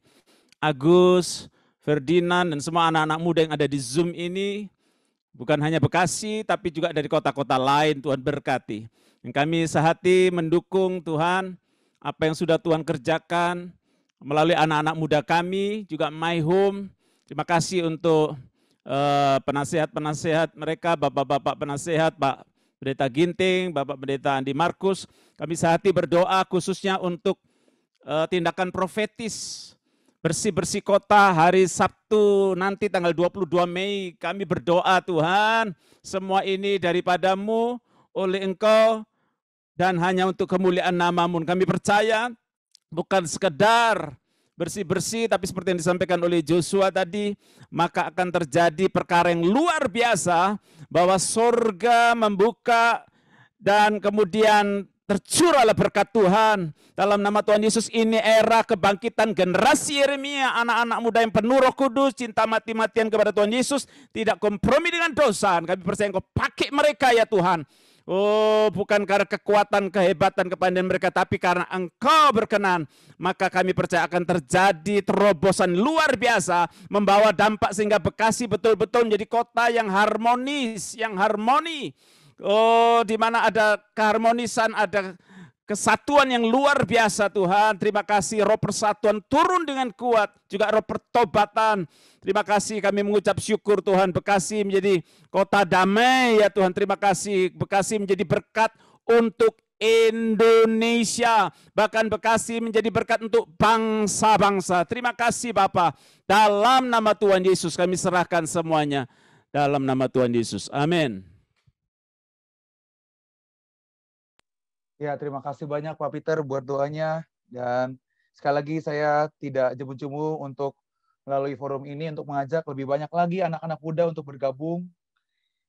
Agus, Ferdinand, dan semua anak-anak muda yang ada di Zoom ini. Bukan hanya Bekasi, tapi juga dari kota-kota lain, Tuhan berkati. Dan kami sehati mendukung Tuhan, apa yang sudah Tuhan kerjakan melalui anak-anak muda kami, juga My Home. Terima kasih untuk penasehat-penasehat mereka, bapak-bapak penasehat, Pak Pendeta Ginting, Bapak Pendeta Andi Markus. Kami sehati berdoa khususnya untuk tindakan profetis, bersih-bersih kota hari Sabtu nanti tanggal 22 Mei. Kami berdoa Tuhan, semua ini daripadamu, oleh Engkau, dan hanya untuk kemuliaan nama-Mu. Kami percaya bukan sekedar bersih-bersih, tapi seperti yang disampaikan oleh Joshua tadi, maka akan terjadi perkara yang luar biasa, bahwa surga membuka dan kemudian tercurahlah berkat Tuhan. Dalam nama Tuhan Yesus, ini era kebangkitan generasi Yeremia, anak-anak muda yang penuh Roh Kudus, cinta mati-matian kepada Tuhan Yesus, tidak kompromi dengan dosa. Kami percaya Engkau pakai mereka ya Tuhan. Oh, bukan karena kekuatan, kehebatan, kepandaian mereka, tapi karena Engkau berkenan, maka kami percaya akan terjadi terobosan luar biasa, membawa dampak sehingga Bekasi betul-betul menjadi kota yang harmonis, yang harmoni. Oh, di mana ada keharmonisan, ada kesatuan yang luar biasa Tuhan. Terima kasih roh persatuan turun dengan kuat, juga roh pertobatan. Terima kasih, kami mengucap syukur Tuhan, Bekasi menjadi kota damai ya Tuhan. Terima kasih, Bekasi menjadi berkat untuk Indonesia. Bahkan Bekasi menjadi berkat untuk bangsa-bangsa. Terima kasih Bapa. Dalam nama Tuhan Yesus kami serahkan semuanya. Dalam nama Tuhan Yesus. Amin. Ya, terima kasih banyak Pak Peter buat doanya. Dan sekali lagi saya tidak jemu-jemu untuk melalui forum ini untuk mengajak lebih banyak lagi anak-anak muda untuk bergabung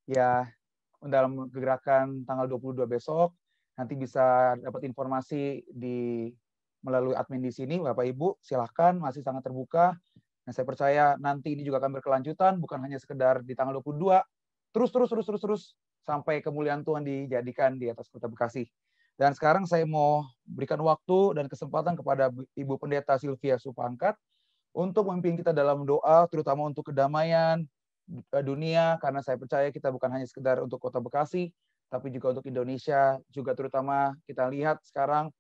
ya dalam gerakan tanggal 22 besok. Nanti bisa dapat informasi melalui admin di sini, Bapak Ibu, silahkan, masih sangat terbuka. Nah, saya percaya nanti ini juga akan berkelanjutan, bukan hanya sekedar di tanggal 22, terus sampai kemuliaan Tuhan dijadikan di atas Kota Bekasi. Dan sekarang saya mau berikan waktu dan kesempatan kepada Ibu Pendeta Sylvia Supangkat untuk memimpin kita dalam doa, terutama untuk kedamaian dunia, karena saya percaya kita bukan hanya sekedar untuk Kota Bekasi, tapi juga untuk Indonesia, juga terutama kita lihat sekarang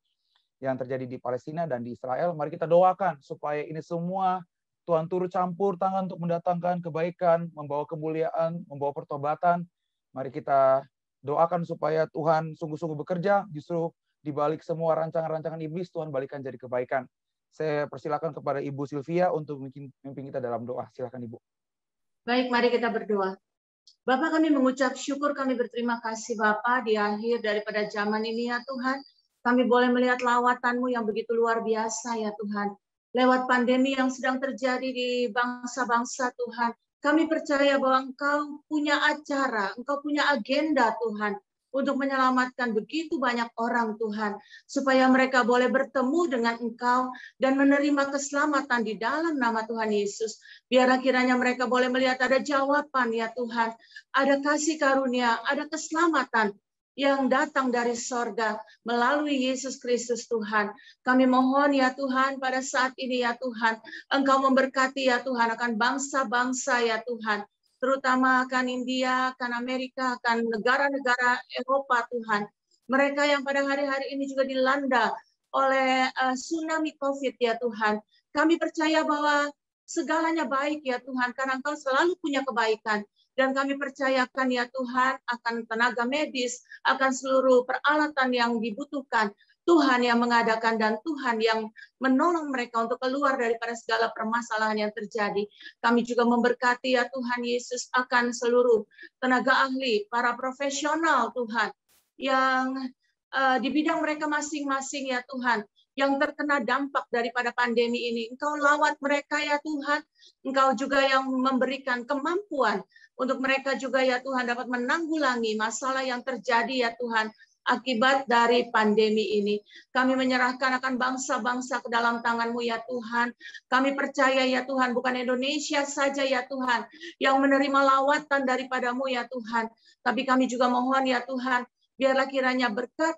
yang terjadi di Palestina dan di Israel. Mari kita doakan supaya ini semua Tuhan turut campur tangan untuk mendatangkan kebaikan, membawa kemuliaan, membawa pertobatan. Mari kita doakan supaya Tuhan sungguh-sungguh bekerja, justru di balik semua rancangan-rancangan iblis, Tuhan balikan jadi kebaikan. Saya persilakan kepada Ibu Sylvia untuk memimpin kita dalam doa. Silakan Ibu. Baik, mari kita berdoa. Bapak, kami mengucap syukur, kami berterima kasih Bapak di akhir daripada zaman ini ya Tuhan. Kami boleh melihat lawatan-Mu yang begitu luar biasa ya Tuhan. Lewat pandemi yang sedang terjadi di bangsa-bangsa Tuhan. Kami percaya bahwa Engkau punya acara, Engkau punya agenda Tuhan. Untuk menyelamatkan begitu banyak orang Tuhan. Supaya mereka boleh bertemu dengan Engkau dan menerima keselamatan di dalam nama Tuhan Yesus. Biar kiranya mereka boleh melihat ada jawaban ya Tuhan. Ada kasih karunia, ada keselamatan yang datang dari sorga melalui Yesus Kristus Tuhan. Kami mohon ya Tuhan pada saat ini ya Tuhan. Engkau memberkati ya Tuhan akan bangsa-bangsa ya Tuhan. terutama akan India, akan Amerika, akan negara-negara Eropa Tuhan. Mereka yang pada hari-hari ini juga dilanda oleh tsunami COVID ya Tuhan. Kami percaya bahwa segalanya baik ya Tuhan, karena Engkau selalu punya kebaikan. Dan kami percayakan ya Tuhan akan tenaga medis, akan seluruh peralatan yang dibutuhkan. Tuhan yang mengadakan dan Tuhan yang menolong mereka untuk keluar daripada segala permasalahan yang terjadi. Kami juga memberkati ya Tuhan Yesus akan seluruh tenaga ahli, para profesional Tuhan, yang di bidang mereka masing-masing ya Tuhan, yang terkena dampak daripada pandemi ini. Engkau lawat mereka ya Tuhan, Engkau juga yang memberikan kemampuan untuk mereka juga ya Tuhan dapat menanggulangi masalah yang terjadi ya Tuhan, akibat dari pandemi ini. Kami menyerahkan akan bangsa-bangsa ke dalam tangan-Mu ya Tuhan. Kami percaya ya Tuhan, bukan Indonesia saja ya Tuhan yang menerima lawatan daripada-Mu ya Tuhan, tapi kami juga mohon ya Tuhan, biarlah kiranya berkat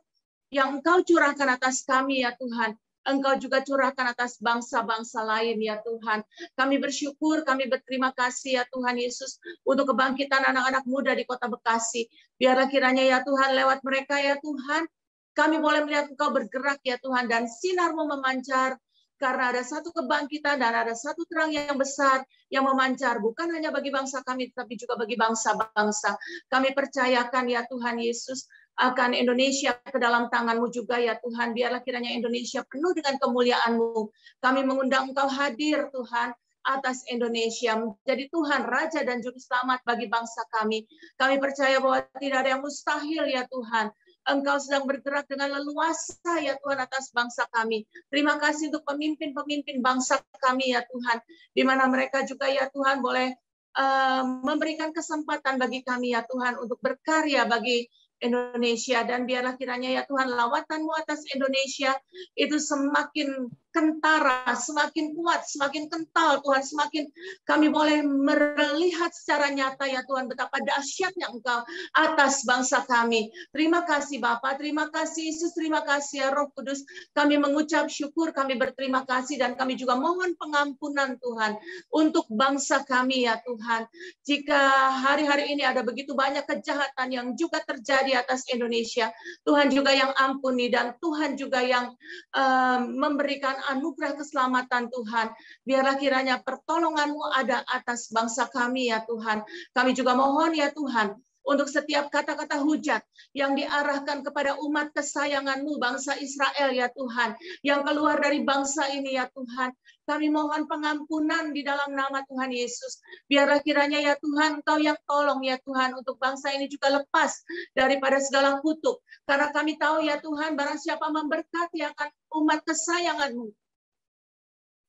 yang Engkau curahkan atas kami ya Tuhan, Engkau juga curahkan atas bangsa-bangsa lain ya Tuhan. Kami bersyukur, kami berterima kasih ya Tuhan Yesus untuk kebangkitan anak-anak muda di Kota Bekasi. Biarlah kiranya ya Tuhan lewat mereka ya Tuhan, kami boleh melihat Engkau bergerak ya Tuhan, dan sinar-Mu memancar, karena ada satu kebangkitan dan ada satu terang yang besar yang memancar, bukan hanya bagi bangsa kami, tapi juga bagi bangsa-bangsa. Kami percayakan ya Tuhan Yesus, akan Indonesia ke dalam tangan-Mu juga ya Tuhan. Biarlah kiranya Indonesia penuh dengan kemuliaan-Mu. Kami mengundang Engkau hadir Tuhan atas Indonesia, menjadi Tuhan, Raja dan Juru Selamat bagi bangsa kami. Kami percaya bahwa tidak ada yang mustahil ya Tuhan. Engkau sedang bergerak dengan leluasa ya Tuhan atas bangsa kami. Terima kasih untuk pemimpin-pemimpin bangsa kami ya Tuhan, di mana mereka juga ya Tuhan boleh memberikan kesempatan bagi kami ya Tuhan untuk berkarya bagi Indonesia. Dan biarlah kiranya ya Tuhan lawatan-Mu atas Indonesia itu semakin kentara, semakin kuat, semakin kental Tuhan, semakin kami boleh melihat secara nyata ya Tuhan betapa dahsyatnya Engkau atas bangsa kami. Terima kasih Bapa, terima kasih Yesus, terima kasih ya Roh Kudus. Kami mengucap syukur, kami berterima kasih, dan kami juga mohon pengampunan Tuhan untuk bangsa kami ya Tuhan. Jika hari-hari ini ada begitu banyak kejahatan yang juga terjadi atas Indonesia, Tuhan juga yang ampuni, dan Tuhan juga yang memberikan anugerah keselamatan Tuhan. Biarlah kiranya pertolongan-Mu ada atas bangsa kami ya Tuhan. Kami juga mohon ya Tuhan untuk setiap kata-kata hujat yang diarahkan kepada umat kesayangan-Mu, bangsa Israel ya Tuhan, yang keluar dari bangsa ini ya Tuhan. Kami mohon pengampunan di dalam nama Tuhan Yesus. Biarlah kiranya ya Tuhan, Engkau yang tolong ya Tuhan, untuk bangsa ini juga lepas daripada segala kutuk. Karena kami tahu ya Tuhan, barang siapa memberkati akan umat kesayangan-Mu,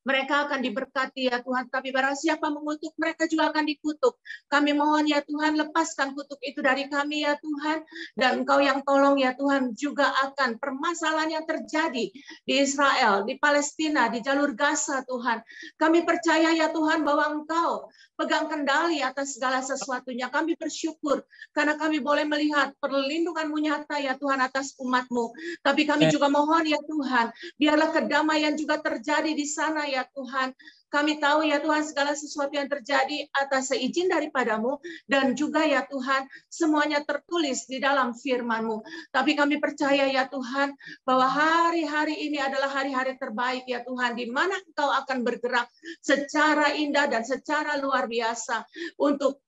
mereka akan diberkati ya Tuhan, tapi barang siapa mengutuk, mereka juga akan dikutuk. Kami mohon ya Tuhan, lepaskan kutuk itu dari kami ya Tuhan, dan Engkau yang tolong ya Tuhan juga akan permasalahan yang terjadi di Israel, di Palestina, di jalur Gaza Tuhan. Kami percaya ya Tuhan bahwa Engkau pegang kendali atas segala sesuatunya. Kami bersyukur karena kami boleh melihat perlindungan-Mu nyata ya Tuhan atas umat-Mu. Tapi kami juga mohon ya Tuhan, biarlah kedamaian juga terjadi di sana ya Tuhan. Kami tahu ya Tuhan segala sesuatu yang terjadi atas seizin daripada-Mu, dan juga ya Tuhan semuanya tertulis di dalam firman-Mu. Tapi kami percaya ya Tuhan bahwa hari-hari ini adalah hari-hari terbaik ya Tuhan, di mana Engkau akan bergerak secara indah dan secara luar biasa untuk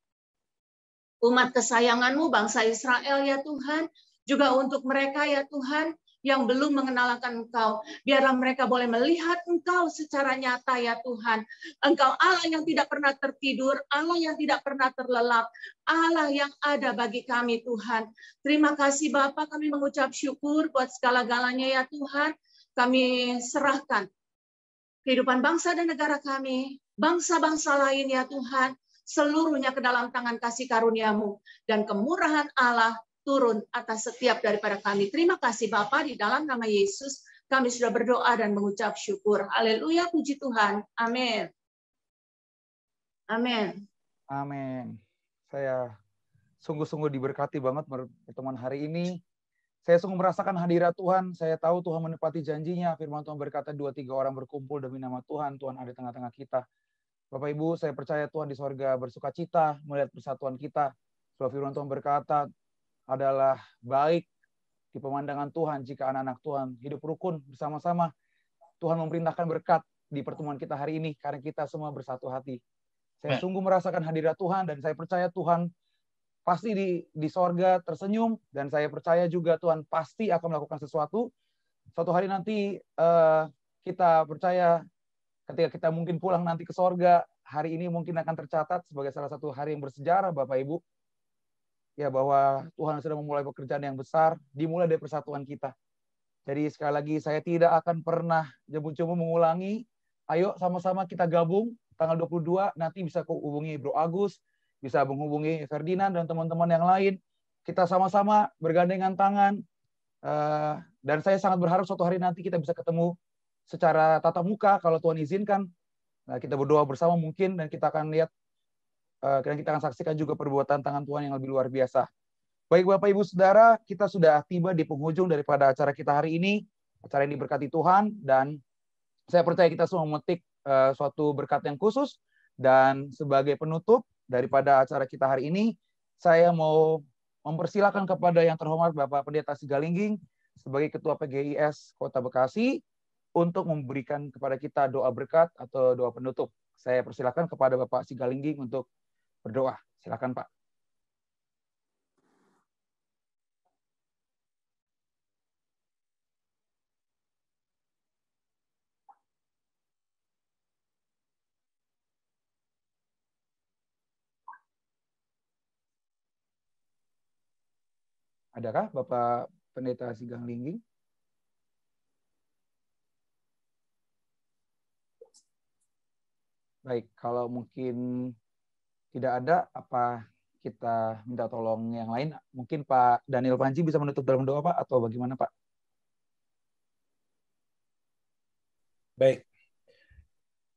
umat kesayangan-Mu, bangsa Israel ya Tuhan, juga untuk mereka ya Tuhan yang belum mengenalkan Engkau. Biarlah mereka boleh melihat Engkau secara nyata ya Tuhan. Engkau Allah yang tidak pernah tertidur, Allah yang tidak pernah terlelap, Allah yang ada bagi kami Tuhan. Terima kasih Bapa, kami mengucap syukur buat segala-galanya ya Tuhan. Kami serahkan kehidupan bangsa dan negara kami, bangsa-bangsa lain ya Tuhan, seluruhnya ke dalam tangan kasih karunia-Mu, dan kemurahan Allah turun atas setiap daripada kami. Terima kasih Bapa, di dalam nama Yesus kami sudah berdoa dan mengucap syukur. Haleluya, puji Tuhan. Amin. Amin. Amin. Saya sungguh-sungguh diberkati banget pertemuan hari ini. Saya sungguh merasakan hadirat Tuhan. Saya tahu Tuhan menepati janjinya. Firman Tuhan berkata 2-3 orang berkumpul demi nama Tuhan, Tuhan ada di tengah-tengah kita. Bapak Ibu, saya percaya Tuhan di sorga bersuka cita melihat persatuan kita. Sebab firman Tuhan berkata, adalah baik di pemandangan Tuhan jika anak-anak Tuhan hidup rukun bersama-sama. Tuhan memerintahkan berkat di pertemuan kita hari ini karena kita semua bersatu hati. Saya sungguh merasakan hadirat Tuhan dan saya percaya Tuhan pasti di sorga tersenyum, dan saya percaya juga Tuhan pasti akan melakukan sesuatu. Suatu hari nanti kita percaya ketika kita mungkin pulang nanti ke sorga, hari ini mungkin akan tercatat sebagai salah satu hari yang bersejarah, Bapak Ibu. Ya, bahwa Tuhan sudah memulai pekerjaan yang besar, dimulai dari persatuan kita. Jadi sekali lagi saya tidak akan pernah coba mengulangi. Ayo sama-sama kita gabung tanggal 22, nanti bisa hubungi Bro Agus, bisa menghubungi Ferdinand dan teman-teman yang lain. Kita sama-sama bergandengan tangan. Dan saya sangat berharap suatu hari nanti kita bisa ketemu secara tatap muka kalau Tuhan izinkan. Nah, kita berdoa bersama mungkin, dan kita akan lihat, dan kita akan saksikan juga perbuatan tangan Tuhan yang lebih luar biasa. Baik Bapak Ibu Saudara, kita sudah tiba di penghujung daripada acara kita hari ini. Acara ini diberkati Tuhan, dan saya percaya kita semua memetik suatu berkat yang khusus. Dan sebagai penutup daripada acara kita hari ini, saya mau mempersilakan kepada yang terhormat Bapak Pendeta Sigalingging sebagai Ketua PGIS Kota Bekasi untuk memberikan kepada kita doa berkat atau doa penutup. Saya persilakan kepada Bapak Sigalingging untuk berdoa. Silakan Pak. Adakah Bapak Pendeta Sigalingging? Baik, kalau mungkin tidak ada, apa kita minta tolong yang lain? Mungkin Pak Daniel Panji bisa menutup dalam doa, Pak, atau bagaimana, Pak? Baik,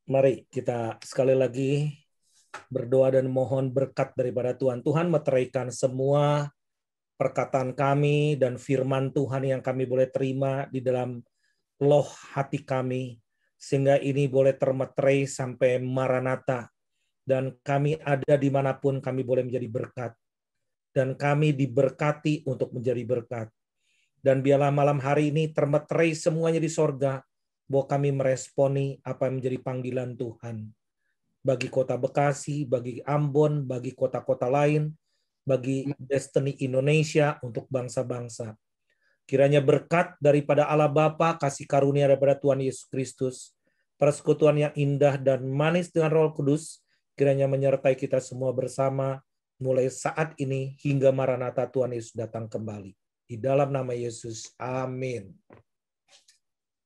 mari kita sekali lagi berdoa dan mohon berkat daripada Tuhan. Tuhan meteraikan semua perkataan kami dan firman Tuhan yang kami boleh terima di dalam loh hati kami, sehingga ini boleh termeterai sampai Maranatha, dan kami ada dimanapun kami boleh menjadi berkat, dan kami diberkati untuk menjadi berkat. Dan biarlah malam hari ini termeterai semuanya di sorga, bahwa kami meresponi apa yang menjadi panggilan Tuhan bagi Kota Bekasi, bagi Ambon, bagi kota-kota lain, bagi Destiny Indonesia, untuk bangsa-bangsa. Kiranya berkat daripada Allah Bapa, kasih karunia daripada Tuhan Yesus Kristus, persekutuan yang indah dan manis dengan Roh Kudus, kiranya menyertai kita semua bersama, mulai saat ini hingga Maranatha Tuhan Yesus datang kembali. Di dalam nama Yesus, amin.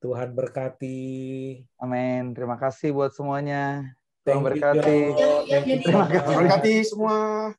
Tuhan berkati. Amin. Terima kasih buat semuanya. Tuhan berkati. Terima kasih semua.